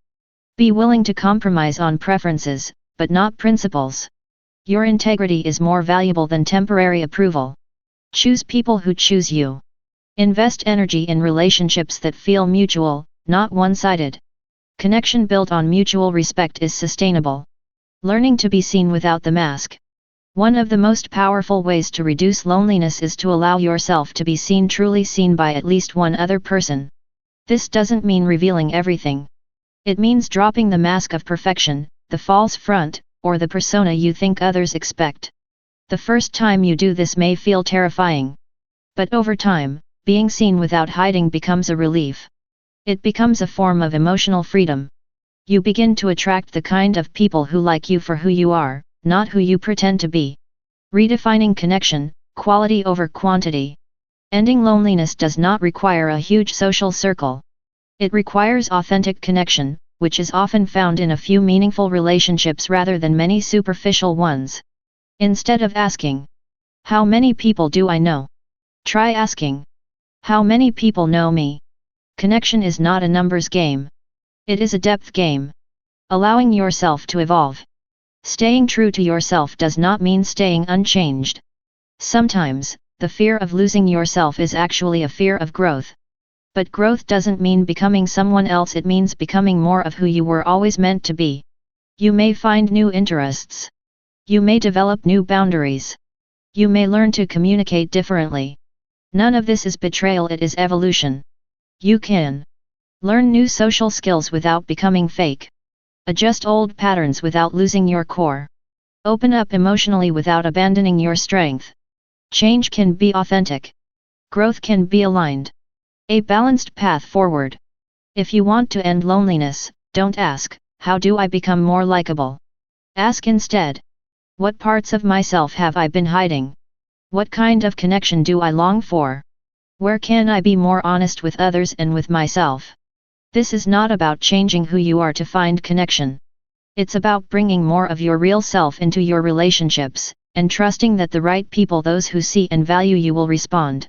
Be willing to compromise on preferences, but not principles. Your integrity is more valuable than temporary approval. Choose people who choose you. Invest energy in relationships that feel mutual, not one-sided. Connection built on mutual respect is sustainable. Learning to be seen without the mask. One of the most powerful ways to reduce loneliness is to allow yourself to be seen, truly seen by at least one other person. This doesn't mean revealing everything. It means dropping the mask of perfection, the false front, or the persona you think others expect. The first time you do this may feel terrifying. But over time, being seen without hiding becomes a relief. It becomes a form of emotional freedom. You begin to attract the kind of people who like you for who you are, not who you pretend to be. Redefining connection. quality over quantity. Ending loneliness does not require a huge social circle. It requires authentic connection, which is often found in a few meaningful relationships rather than many superficial ones. Instead of asking, "How many people do I know?" try asking, "How many people know me?" Connection is not a numbers game. It is a depth game. Allowing yourself to evolve. Staying true to yourself does not mean staying unchanged. Sometimes, the fear of losing yourself is actually a fear of growth. But growth doesn't mean becoming someone else, it means becoming more of who you were always meant to be. You may find new interests. You may develop new boundaries. You may learn to communicate differently. None of this is betrayal, it is evolution. You can learn new social skills without becoming fake. Adjust old patterns without losing your core. Open up emotionally without abandoning your strength. Change can be authentic. Growth can be aligned. A balanced path forward. If you want to end loneliness, don't ask, "How do I become more likable?" Ask instead, "What parts of myself have I been hiding? What kind of connection do I long for? Where can I be more honest with others and with myself?" This is not about changing who you are to find connection. It's about bringing more of your real self into your relationships, and trusting that the right people, those who see and value you, will respond.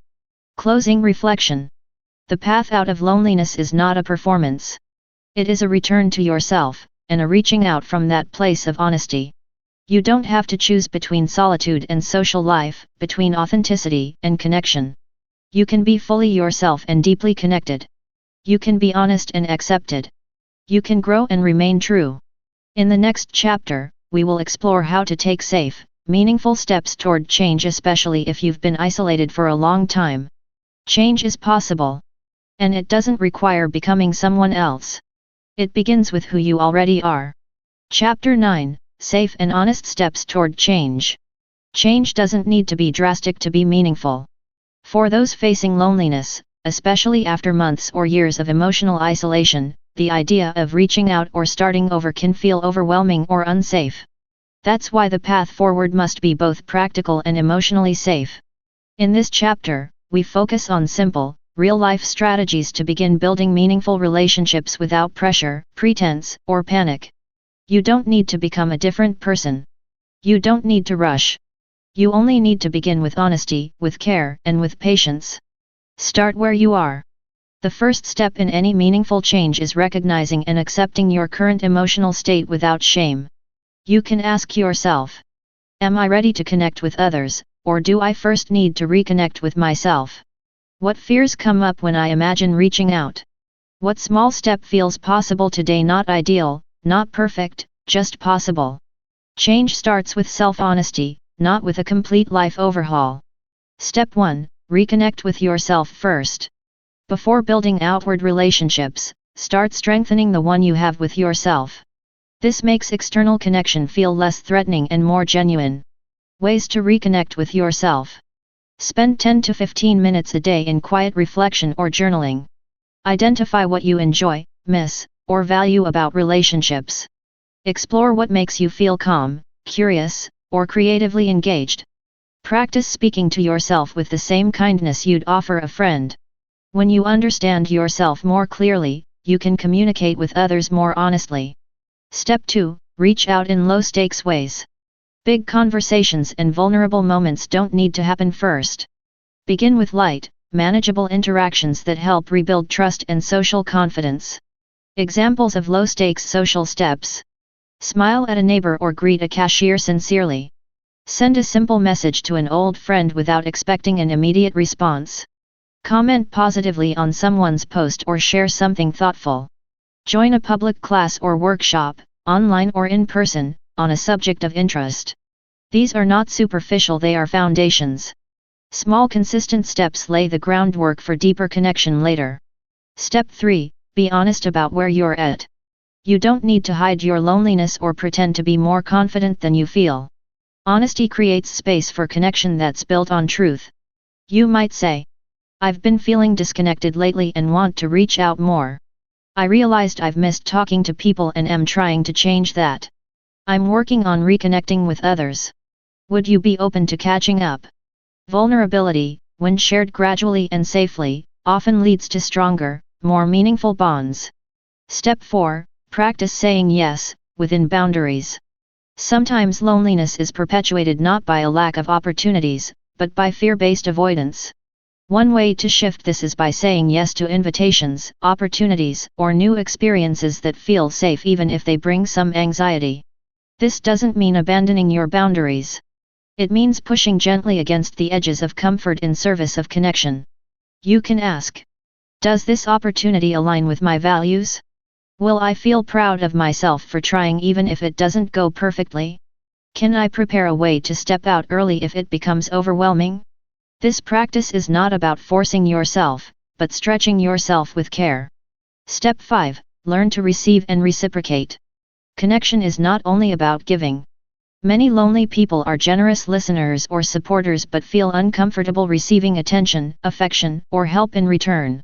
Closing reflection. The path out of loneliness is not a performance. It is a return to yourself, and a reaching out from that place of honesty. You don't have to choose between solitude and social life, between authenticity and connection. You can be fully yourself and deeply connected. You can be honest and accepted. You can grow and remain true. In the next chapter, we will explore how to take safe, meaningful steps toward change, especially if you've been isolated for a long time. Change is possible. And it doesn't require becoming someone else. It begins with who you already are. Chapter 9, Safe and Honest Steps Toward Change. Change doesn't need to be drastic to be meaningful. For those facing loneliness, especially after months or years of emotional isolation, the idea of reaching out or starting over can feel overwhelming or unsafe. That's why the path forward must be both practical and emotionally safe. In this chapter, we focus on simple, real-life strategies to begin building meaningful relationships without pressure, pretense, or panic. You don't need to become a different person. You don't need to rush. You only need to begin with honesty, with care, and with patience. Start where you are. The first step in any meaningful change is recognizing and accepting your current emotional state without shame. You can ask yourself, "Am I ready to connect with others, or do I first need to reconnect with myself? What fears come up when I imagine reaching out? What small step feels possible today? Not ideal, not perfect, just possible." Change starts with self-honesty, not with a complete life overhaul. Step 1. Reconnect with yourself first. Before building outward relationships, start strengthening the one you have with yourself. This makes external connection feel less threatening and more genuine. Ways to reconnect with yourself. Spend 10 to 15 minutes a day in quiet reflection or journaling. Identify what you enjoy, miss, or value about relationships. Explore what makes you feel calm, curious, or creatively engaged. Practice speaking to yourself with the same kindness you'd offer a friend. When you understand yourself more clearly, you can communicate with others more honestly. Step 2. Reach out in low-stakes ways. Big conversations and vulnerable moments don't need to happen first. Begin with light, manageable interactions that help rebuild trust and social confidence. Examples of low-stakes social steps. Smile at a neighbor or greet a cashier sincerely. Send a simple message to an old friend without expecting an immediate response. Comment positively on someone's post or share something thoughtful. Join a public class or workshop, online or in person, on a subject of interest. These are not superficial, they are foundations. Small consistent steps lay the groundwork for deeper connection later. Step 3. Be honest about where you're at. You don't need to hide your loneliness or pretend to be more confident than you feel. Honesty creates space for connection that's built on truth. You might say, "I've been feeling disconnected lately and want to reach out more. I realized I've missed talking to people and am trying to change that. I'm working on reconnecting with others. Would you be open to catching up?" Vulnerability, when shared gradually and safely, often leads to stronger, more meaningful bonds. Step 4. Practice saying yes, within boundaries. Sometimes loneliness is perpetuated not by a lack of opportunities, but by fear-based avoidance. One way to shift this is by saying yes to invitations, opportunities, or new experiences that feel safe even if they bring some anxiety. This doesn't mean abandoning your boundaries. It means pushing gently against the edges of comfort in service of connection. You can ask, does this opportunity align with my values? Will I feel proud of myself for trying even if it doesn't go perfectly? Can I prepare a way to step out early if it becomes overwhelming? This practice is not about forcing yourself, but stretching yourself with care. Step 5. Learn to receive and reciprocate. Connection is not only about giving. Many lonely people are generous listeners or supporters but feel uncomfortable receiving attention, affection, or help in return.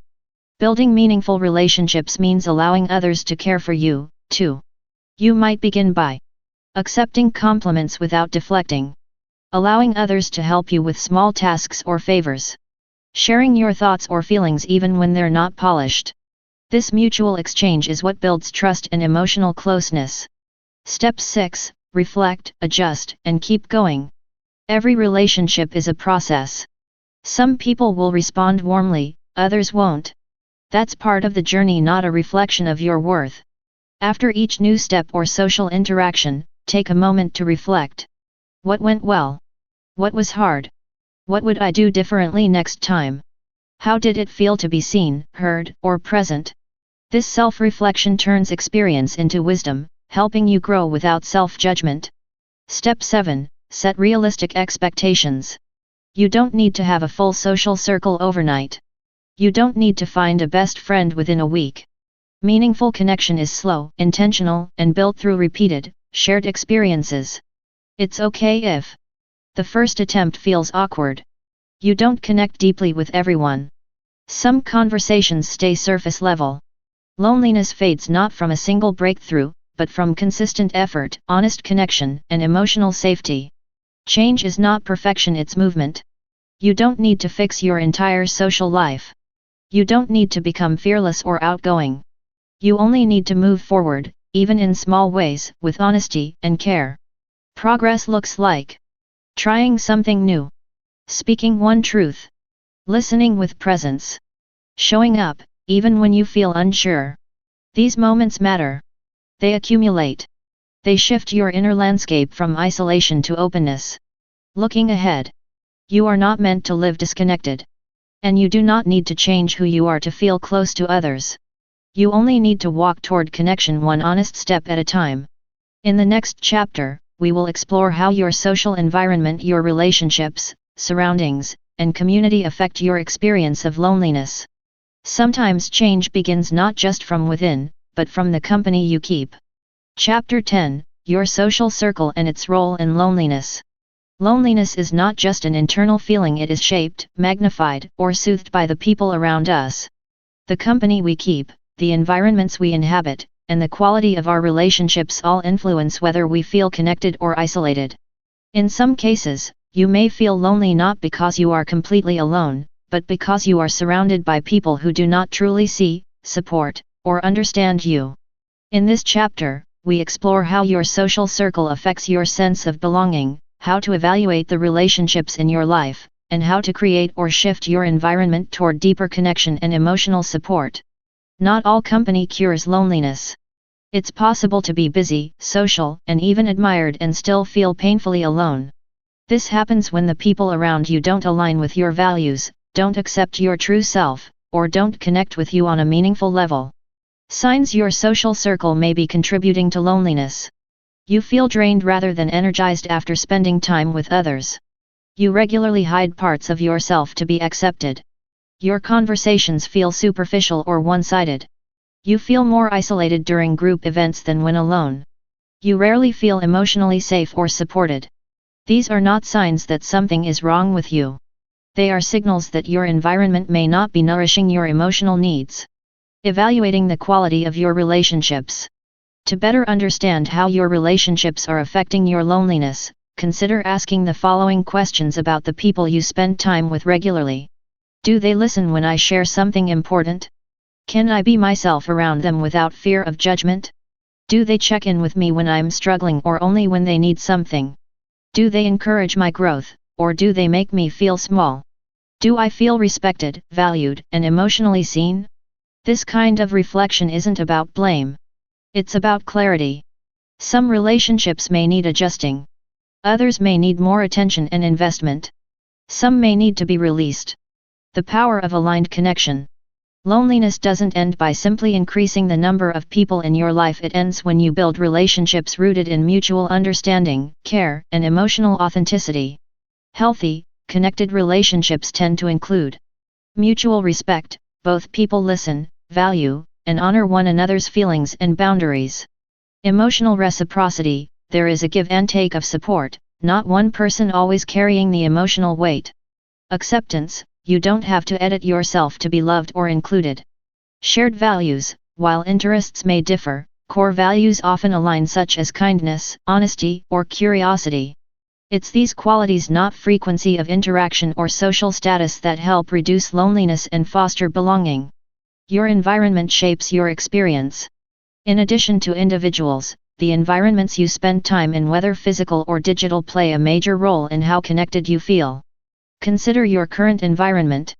Building meaningful relationships means allowing others to care for you, too. You might begin by accepting compliments without deflecting. Allowing others to help you with small tasks or favors. Sharing your thoughts or feelings even when they're not polished. This mutual exchange is what builds trust and emotional closeness. Step 6. Reflect, adjust, and keep going. Every relationship is a process. Some people will respond warmly, others won't. That's part of the journey, not a reflection of your worth. After each new step or social interaction, take a moment to reflect. What went well? What was hard? What would I do differently next time? How did it feel to be seen, heard, or present? This self-reflection turns experience into wisdom, helping you grow without self-judgment. Step 7. Set realistic expectations. You don't need to have a full social circle overnight. You don't need to find a best friend within a week. Meaningful connection is slow, intentional, and built through repeated, shared experiences. It's okay if the first attempt feels awkward. You don't connect deeply with everyone. Some conversations stay surface level. Loneliness fades not from a single breakthrough, but from consistent effort, honest connection, and emotional safety. Change is not perfection, it's movement. You don't need to fix your entire social life. You don't need to become fearless or outgoing. You only need to move forward, even in small ways, with honesty and care. Progress looks like trying something new, speaking one truth, listening with presence, showing up, even when you feel unsure. These moments matter. They accumulate. They shift your inner landscape from isolation to openness. Looking ahead. You are not meant to live disconnected. And you do not need to change who you are to feel close to others. You only need to walk toward connection one honest step at a time. In the next chapter, we will explore how your social environment, your relationships, surroundings, and community affect your experience of loneliness. Sometimes change begins not just from within, but from the company you keep. Chapter 10: Your social circle and its role in loneliness. Loneliness is not just an internal feeling, it is shaped, magnified, or soothed by the people around us. The company we keep, the environments we inhabit, and the quality of our relationships all influence whether we feel connected or isolated. In some cases, you may feel lonely not because you are completely alone, but because you are surrounded by people who do not truly see, support, or understand you. In this chapter, we explore how your social circle affects your sense of belonging, how to evaluate the relationships in your life, and how to create or shift your environment toward deeper connection and emotional support. Not all company cures loneliness. It's possible to be busy, social, and even admired and still feel painfully alone. This happens when the people around you don't align with your values, don't accept your true self, or don't connect with you on a meaningful level. Signs your social circle may be contributing to loneliness. You feel drained rather than energized after spending time with others. You regularly hide parts of yourself to be accepted. Your conversations feel superficial or one-sided. You feel more isolated during group events than when alone. You rarely feel emotionally safe or supported. These are not signs that something is wrong with you. They are signals that your environment may not be nourishing your emotional needs. Evaluating the quality of your relationships. To better understand how your relationships are affecting your loneliness, consider asking the following questions about the people you spend time with regularly. Do they listen when I share something important? Can I be myself around them without fear of judgment? Do they check in with me when I'm struggling or only when they need something? Do they encourage my growth, or do they make me feel small? Do I feel respected, valued, and emotionally seen? This kind of reflection isn't about blame. It's about clarity. Some relationships may need adjusting. Others may need more attention and investment. Some may need to be released. The power of aligned connection. Loneliness doesn't end by simply increasing the number of people in your life. It ends when you build relationships rooted in mutual understanding, care, and emotional authenticity. Healthy, connected relationships tend to include mutual respect. Both people listen, value, and honor one another's feelings and boundaries. Emotional reciprocity. There is a give and take of support, not one person always carrying the emotional weight. Acceptance. You don't have to edit yourself to be loved or included. Shared values. While interests may differ, core values often align, such as kindness, honesty, or curiosity. It's these qualities, not frequency of interaction or social status, that help reduce loneliness and foster belonging. Your environment shapes your experience. In addition to individuals, the environments you spend time in, whether physical or digital, play a major role in how connected you feel. Consider your current environment.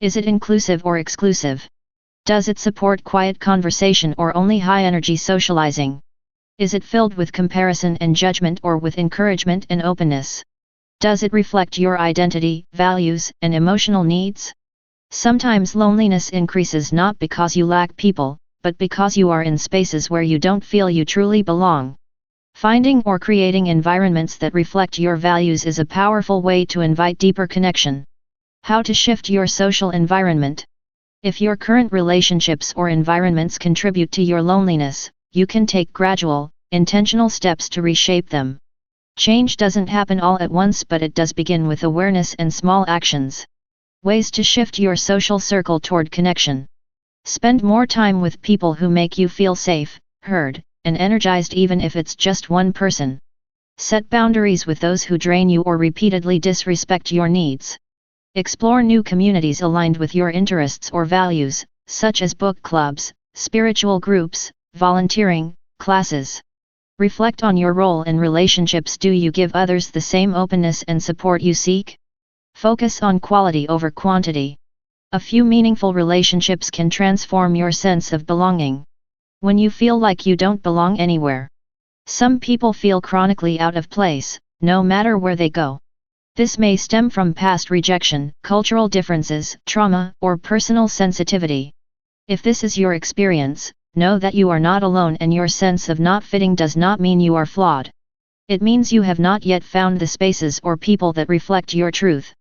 Is it inclusive or exclusive? Does it support quiet conversation or only high-energy socializing? Is it filled with comparison and judgment or with encouragement and openness? Does it reflect your identity, values, and emotional needs? Sometimes loneliness increases not because you lack people, but because you are in spaces where you don't feel you truly belong. Finding or creating environments that reflect your values is a powerful way to invite deeper connection. How to shift your social environment. If your current relationships or environments contribute to your loneliness, you can take gradual, intentional steps to reshape them. Change doesn't happen all at once, but it does begin with awareness and small actions. Ways to shift your social circle toward connection. Spend more time with people who make you feel safe, heard, and energized, even if it's just one person. Set boundaries with those who drain you or repeatedly disrespect your needs. Explore new communities aligned with your interests or values, such as book clubs, spiritual groups, volunteering, classes. Reflect on your role in relationships. Do you give others the same openness and support you seek? Focus on quality over quantity. A few meaningful relationships can transform your sense of belonging. When you feel like you don't belong anywhere. Some people feel chronically out of place, no matter where they go. This may stem from past rejection, cultural differences, trauma, or personal sensitivity. If this is your experience, know that you are not alone, and your sense of not fitting does not mean you are flawed. It means you have not yet found the spaces or people that reflect your truth.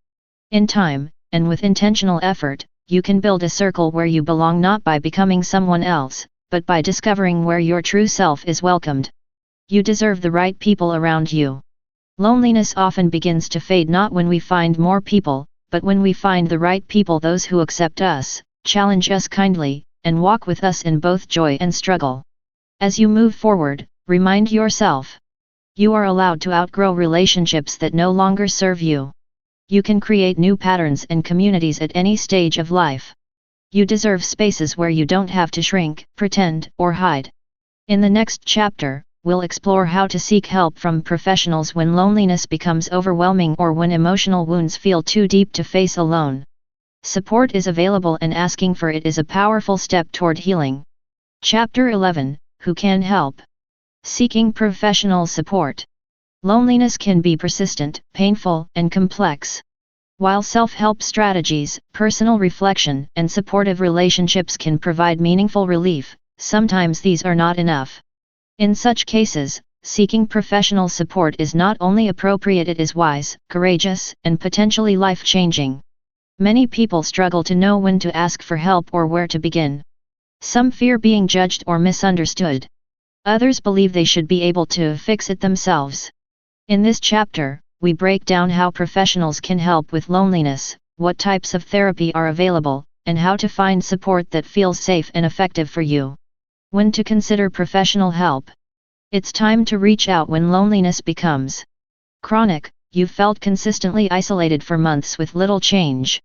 In time, and with intentional effort, you can build a circle where you belong, not by becoming someone else, but by discovering where your true self is welcomed. You deserve the right people around you. Loneliness often begins to fade not when we find more people, but when we find the right people, those who accept us, challenge us kindly, and walk with us in both joy and struggle. As you move forward, remind yourself. You are allowed to outgrow relationships that no longer serve you. You can create new patterns and communities at any stage of life. You deserve spaces where you don't have to shrink, pretend, or hide. In the next chapter, we'll explore how to seek help from professionals when loneliness becomes overwhelming or when emotional wounds feel too deep to face alone. Support is available, and asking for it is a powerful step toward healing. Chapter 11: Who can help? Seeking professional support. Loneliness can be persistent, painful, and complex. While self-help strategies, personal reflection, and supportive relationships can provide meaningful relief, sometimes these are not enough. In such cases, seeking professional support is not only appropriate, it is wise, courageous, and potentially life-changing. Many people struggle to know when to ask for help or where to begin. Some fear being judged or misunderstood. Others believe they should be able to fix it themselves. In this chapter, we break down how professionals can help with loneliness, what types of therapy are available, and how to find support that feels safe and effective for you. When to consider professional help. It's time to reach out when loneliness becomes Chronic, you've felt consistently isolated for months with little change.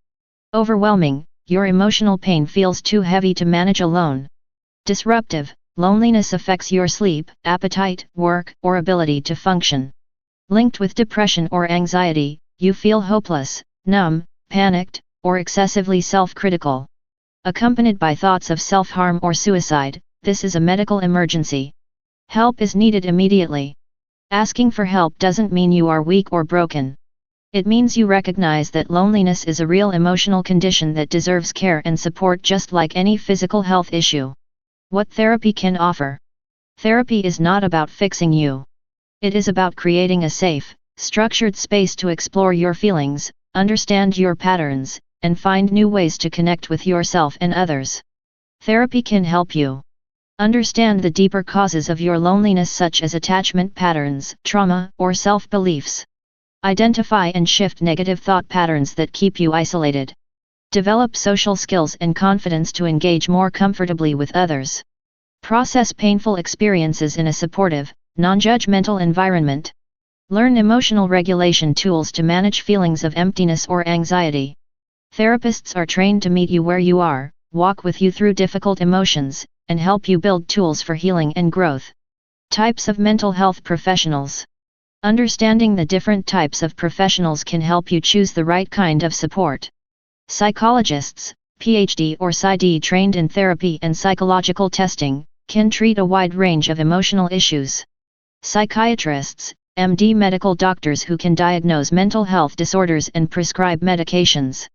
Overwhelming, your emotional pain feels too heavy to manage alone. Disruptive, loneliness affects your sleep, appetite, work, or ability to function. Linked with depression or anxiety, you feel hopeless, numb, panicked, or excessively self-critical. Accompanied by thoughts of self-harm or suicide, this is a medical emergency. Help is needed immediately. Asking for help doesn't mean you are weak or broken. It means you recognize that loneliness is a real emotional condition that deserves care and support just like any physical health issue. What therapy can offer? Therapy is not about fixing you. It is about creating a safe, structured space to explore your feelings, understand your patterns, and find new ways to connect with yourself and others. Therapy can help you understand the deeper causes of your loneliness, such as attachment patterns, trauma, or self-beliefs. Identify and shift negative thought patterns that keep you isolated. Develop social skills and confidence to engage more comfortably with others. Process painful experiences in a supportive, non-judgmental environment. Learn emotional regulation tools to manage feelings of emptiness or anxiety. Therapists are trained to meet you where you are, walk with you through difficult emotions, and help you build tools for healing and growth. Types of mental health professionals. Understanding the different types of professionals can help you choose the right kind of support. Psychologists, PhD or PsyD trained in therapy and psychological testing, can treat a wide range of emotional issues. Psychiatrists, MD medical doctors who can diagnose mental health disorders and prescribe medications.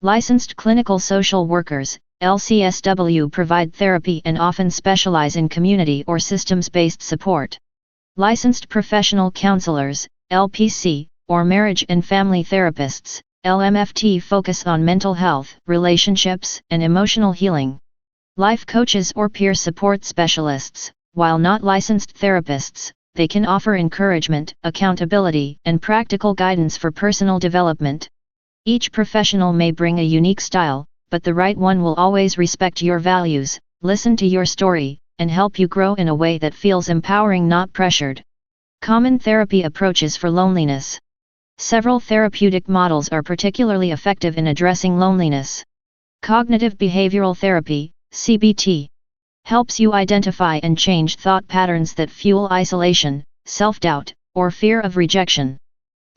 Licensed clinical social workers, LCSW provide therapy and often specialize in community or systems-based support. Licensed professional counselors, LPC, or marriage and family therapists, LMFT focus on mental health, relationships, and emotional healing. Life coaches or peer support specialists, while not licensed therapists, they can offer encouragement, accountability, and practical guidance for personal development. Each professional may bring a unique style, but the right one will always respect your values, listen to your story, and help you grow in a way that feels empowering, not pressured. Common therapy approaches for loneliness. Several therapeutic models are particularly effective in addressing loneliness. Cognitive behavioral therapy, CBT, helps you identify and change thought patterns that fuel isolation, self-doubt, or fear of rejection.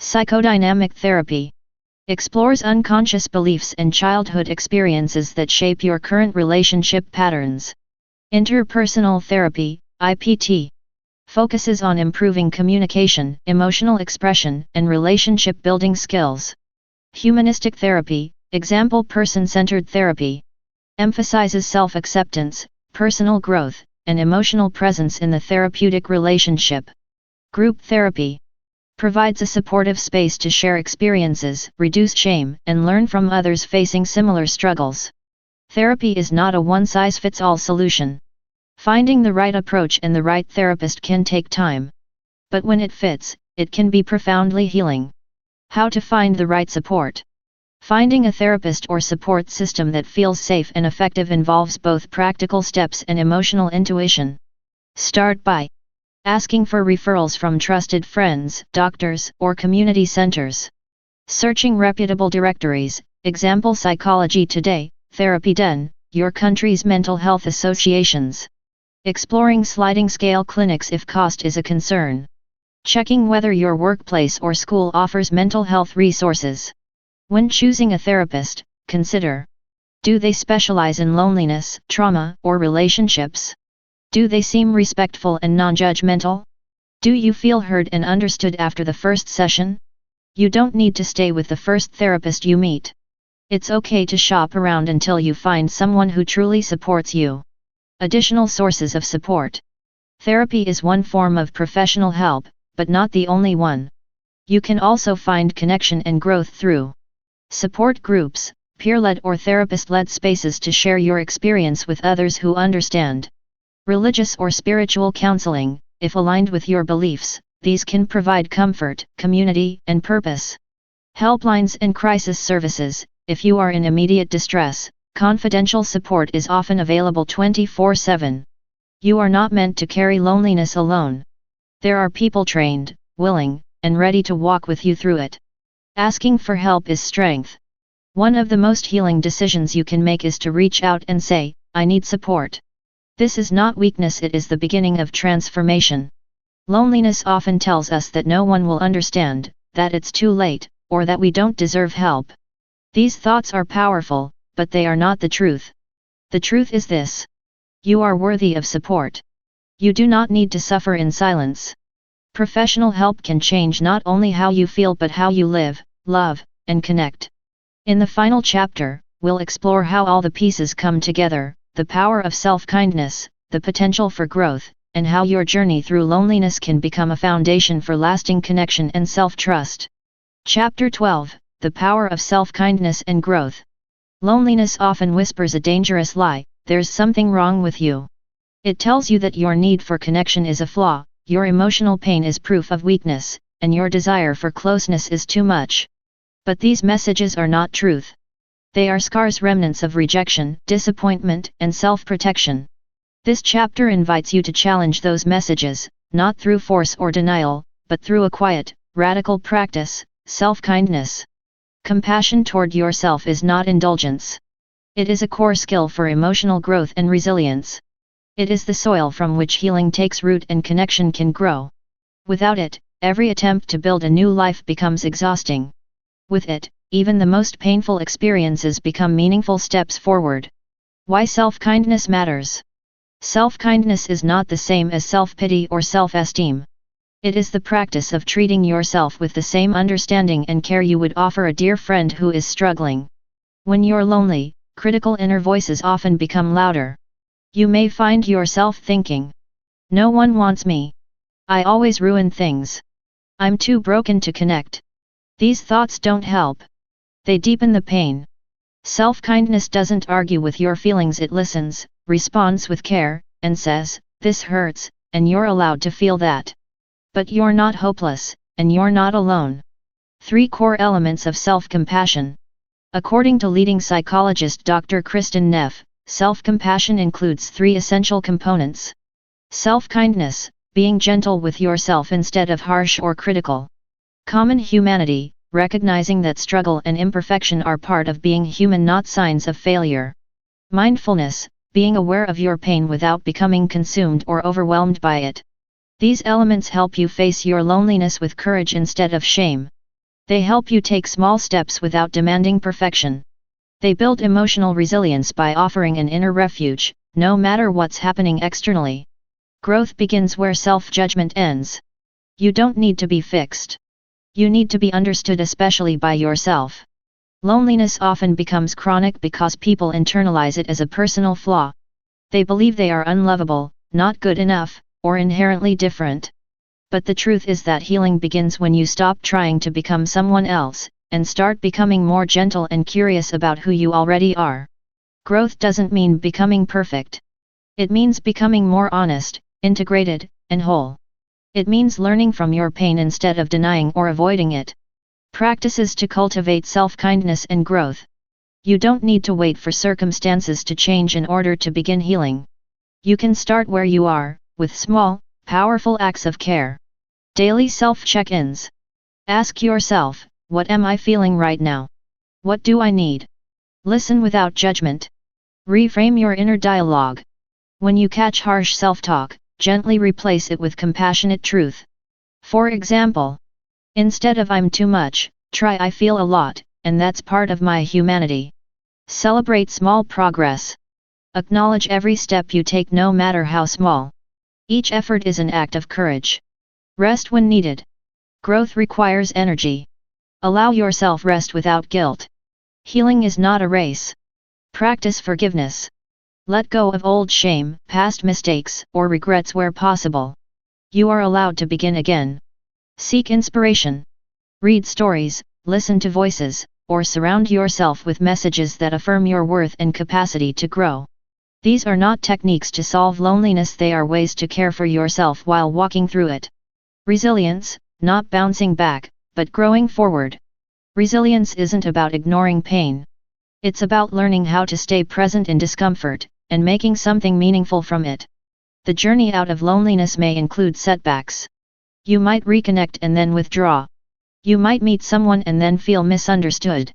Psychodynamic therapy explores unconscious beliefs and childhood experiences that shape your current relationship patterns. Interpersonal therapy, IPT, focuses on improving communication, emotional expression, and relationship-building skills. Humanistic therapy, example person-centered therapy, emphasizes self-acceptance, personal growth, and emotional presence in the therapeutic relationship. Group therapy provides a supportive space to share experiences, reduce shame, and learn from others facing similar struggles. Therapy is not a one-size-fits-all solution. Finding the right approach and the right therapist can take time. But when it fits, it can be profoundly healing. How to find the right support? Finding a therapist or support system that feels safe and effective involves both practical steps and emotional intuition. Start by asking for referrals from trusted friends, doctors, or community centers. Searching reputable directories, example Psychology Today, Therapy Den, your country's mental health associations. Exploring sliding scale clinics if cost is a concern. Checking whether your workplace or school offers mental health resources. When choosing a therapist, consider: do they specialize in loneliness, trauma, or relationships? Do they seem respectful and non-judgmental? Do you feel heard and understood after the first session? You don't need to stay with the first therapist you meet. It's okay to shop around until you find someone who truly supports you. Additional sources of support. Therapy is one form of professional help, but not the only one. You can also find connection and growth through support groups, peer-led or therapist-led spaces to share your experience with others who understand. Religious or spiritual counseling, if aligned with your beliefs, these can provide comfort, community, and purpose. Helplines and crisis services, if you are in immediate distress, confidential support is often available 24/7. You are not meant to carry loneliness alone. There are people trained, willing, and ready to walk with you through it. Asking for help is strength. One of the most healing decisions you can make is to reach out and say, "I need support." This is not weakness, it is the beginning of transformation. Loneliness often tells us that no one will understand, that it's too late, or that we don't deserve help. These thoughts are powerful, but they are not the truth. The truth is this: you are worthy of support. You do not need to suffer in silence. Professional help can change not only how you feel but how you live, love, and connect. In the final chapter, we'll explore how all the pieces come together, the power of self-kindness, the potential for growth, and how your journey through loneliness can become a foundation for lasting connection and self-trust. Chapter 12: The Power of Self-Kindness and Growth. Loneliness often whispers a dangerous lie: there's something wrong with you. It tells you that your need for connection is a flaw, your emotional pain is proof of weakness, and your desire for closeness is too much. But these messages are not truth. They are scars, remnants of rejection, disappointment, and self-protection. This chapter invites you to challenge those messages, not through force or denial, but through a quiet, radical practice: self-kindness. Compassion toward yourself is not indulgence. It is a core skill for emotional growth and resilience. It is the soil from which healing takes root and connection can grow. Without it, every attempt to build a new life becomes exhausting. With it, even the most painful experiences become meaningful steps forward. Why self-kindness matters. Self-kindness is not the same as self-pity or self-esteem. It is the practice of treating yourself with the same understanding and care you would offer a dear friend who is struggling. When you're lonely, critical inner voices often become louder. You may find yourself thinking, "No one wants me. I always ruin things. I'm too broken to connect." These thoughts don't help. They deepen the pain. Self-kindness doesn't argue with your feelings, it listens, responds with care, and says, "This hurts, and you're allowed to feel that. But you're not hopeless, and you're not alone." 3 core elements of self-compassion. According to leading psychologist Dr. Kristen Neff, self-compassion includes 3 essential components. Self-kindness, being gentle with yourself instead of harsh or critical. Common humanity, recognizing that struggle and imperfection are part of being human, not signs of failure. Mindfulness, being aware of your pain without becoming consumed or overwhelmed by it. These elements help you face your loneliness with courage instead of shame. They help you take small steps without demanding perfection. They build emotional resilience by offering an inner refuge, no matter what's happening externally. Growth begins where self-judgment ends. You don't need to be fixed. You need to be understood, especially by yourself. Loneliness often becomes chronic because people internalize it as a personal flaw. They believe they are unlovable, not good enough, or inherently different. But the truth is that healing begins when you stop trying to become someone else, and start becoming more gentle and curious about who you already are. Growth doesn't mean becoming perfect. It means becoming more honest, integrated, and whole. It means learning from your pain instead of denying or avoiding it. Practices to cultivate self-kindness and growth. You don't need to wait for circumstances to change in order to begin healing. You can start where you are, with small, powerful acts of care. Daily self-check-ins. Ask yourself, what am I feeling right now? What do I need? Listen without judgment. Reframe your inner dialogue. When you catch harsh self-talk, gently replace it with compassionate truth. For example, instead of "I'm too much," try "I feel a lot, and that's part of my humanity." Celebrate small progress. Acknowledge every step you take, no matter how small. Each effort is an act of courage. Rest when needed. Growth requires energy. Allow yourself rest without guilt. Healing is not a race. Practice forgiveness. Let go of old shame, past mistakes, or regrets where possible. You are allowed to begin again. Seek inspiration. Read stories, listen to voices, or surround yourself with messages that affirm your worth and capacity to grow. These are not techniques to solve loneliness, they are ways to care for yourself while walking through it. Resilience, not bouncing back, but growing forward. Resilience isn't about ignoring pain. It's about learning how to stay present in discomfort, and making something meaningful from it. The journey out of loneliness may include setbacks. You might reconnect and then withdraw. You might meet someone and then feel misunderstood.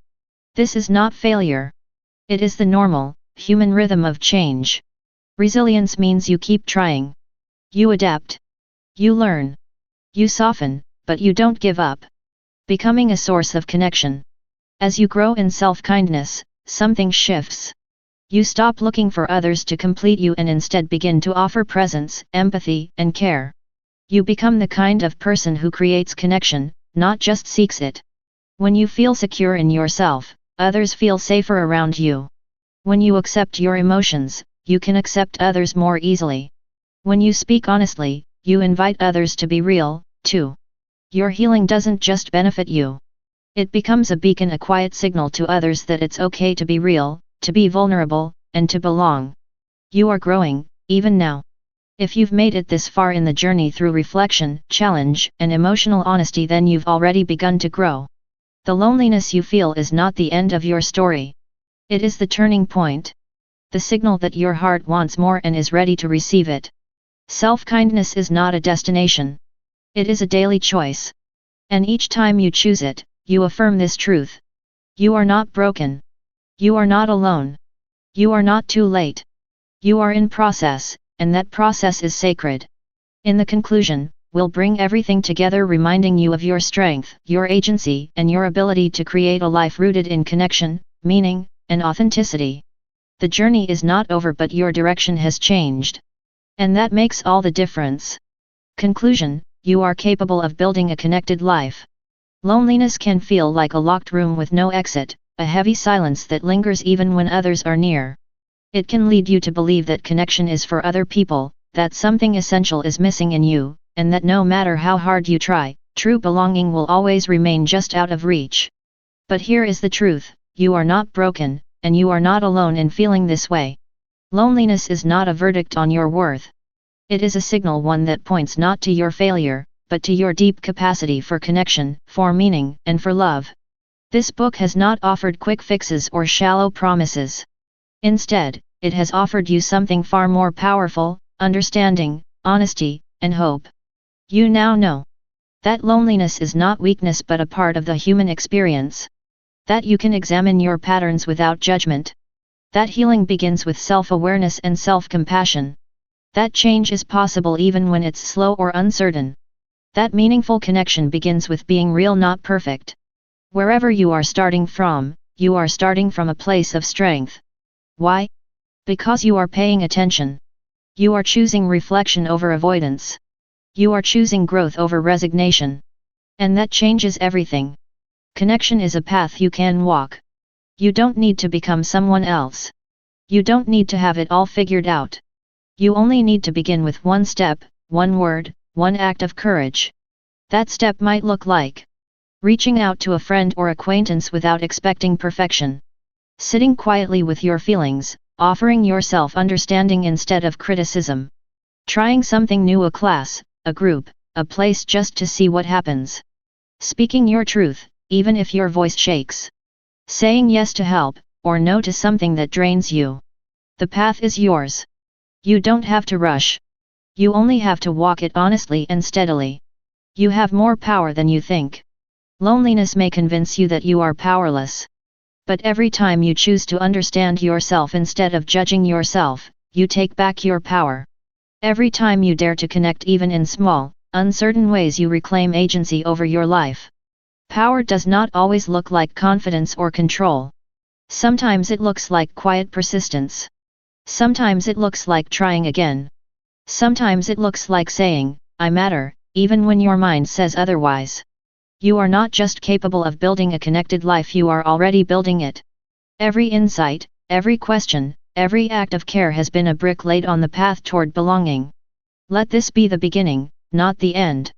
This is not failure. It is the normal, human rhythm of change. Resilience means you keep trying. You adapt. You learn. You soften, but you don't give up. Becoming a source of connection. As you grow in self-kindness, something shifts. You stop looking for others to complete you and instead begin to offer presence, empathy, and care. You become the kind of person who creates connection, not just seeks it. When you feel secure in yourself, others feel safer around you. When you accept your emotions, you can accept others more easily. When you speak honestly, you invite others to be real, too. Your healing doesn't just benefit you. It becomes a beacon, a quiet signal to others that it's okay to be real, to be vulnerable, and to belong. You are growing, even now. If you've made it this far in the journey through reflection, challenge, and emotional honesty, then you've already begun to grow. The loneliness you feel is not the end of your story. It is the turning point. The signal that your heart wants more and is ready to receive it. Self-kindness is not a destination. It is a daily choice. And each time you choose it, you affirm this truth. You are not broken. You are not alone. You are not too late. You are in process, and that process is sacred. In the conclusion, we'll bring everything together, reminding you of your strength, your agency, and your ability to create a life rooted in connection, meaning, and authenticity. The journey is not over, but your direction has changed. And that makes all the difference. Conclusion: you are capable of building a connected life. Loneliness can feel like a locked room with no exit, a heavy silence that lingers even when others are near. It can lead you to believe that connection is for other people, that something essential is missing in you, and that no matter how hard you try, true belonging will always remain just out of reach. But here is the truth: you are not broken, and you are not alone in feeling this way. Loneliness is not a verdict on your worth. It is a signal, one that points not to your failure, but to your deep capacity for connection, for meaning, and for love. This book has not offered quick fixes or shallow promises. Instead, it has offered you something far more powerful: understanding, honesty, and hope. You now know that loneliness is not weakness but a part of the human experience. That you can examine your patterns without judgment. That healing begins with self-awareness and self-compassion. That change is possible even when it's slow or uncertain. That meaningful connection begins with being real, not perfect. Wherever you are starting from, you are starting from a place of strength. Why? Because you are paying attention. You are choosing reflection over avoidance. You are choosing growth over resignation. And that changes everything. Connection is a path you can walk. You don't need to become someone else. You don't need to have it all figured out. You only need to begin with one step, one word, one act of courage. That step might look like reaching out to a friend or acquaintance without expecting perfection. Sitting quietly with your feelings, offering yourself understanding instead of criticism. Trying something new: a class, a group, a place, just to see what happens. Speaking your truth, even if your voice shakes. Saying yes to help, or no to something that drains you. The path is yours. You don't have to rush. You only have to walk it honestly and steadily. You have more power than you think. Loneliness may convince you that you are powerless. But every time you choose to understand yourself instead of judging yourself, you take back your power. Every time you dare to connect, even in small, uncertain ways, you reclaim agency over your life. Power does not always look like confidence or control. Sometimes it looks like quiet persistence. Sometimes it looks like trying again. Sometimes it looks like saying, "I matter," even when your mind says otherwise. You are not just capable of building a connected life, you are already building it. Every insight, every question, every act of care has been a brick laid on the path toward belonging. Let this be the beginning, not the end.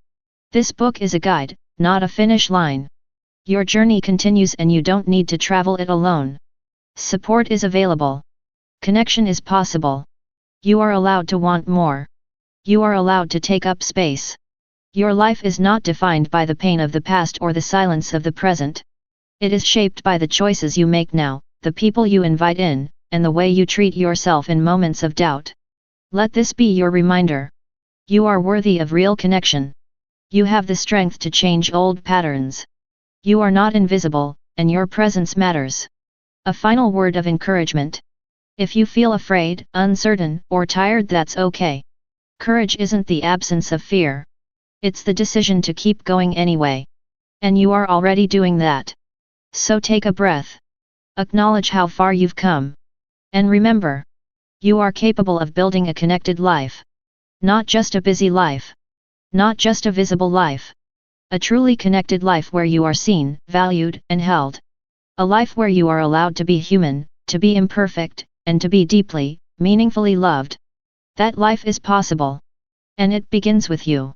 This book is a guide, not a finish line. Your journey continues and you don't need to travel it alone. Support is available. Connection is possible. You are allowed to want more. You are allowed to take up space. Your life is not defined by the pain of the past or the silence of the present. It is shaped by the choices you make now, the people you invite in, and the way you treat yourself in moments of doubt. Let this be your reminder. You are worthy of real connection. You have the strength to change old patterns. You are not invisible, and your presence matters. A final word of encouragement. If you feel afraid, uncertain, or tired, that's okay. Courage isn't the absence of fear. It's the decision to keep going anyway. And you are already doing that. So take a breath. Acknowledge how far you've come. And remember, you are capable of building a connected life. Not just a busy life. Not just a visible life. A truly connected life where you are seen, valued, and held. A life where you are allowed to be human, to be imperfect, and to be deeply, meaningfully loved. That life is possible. And it begins with you.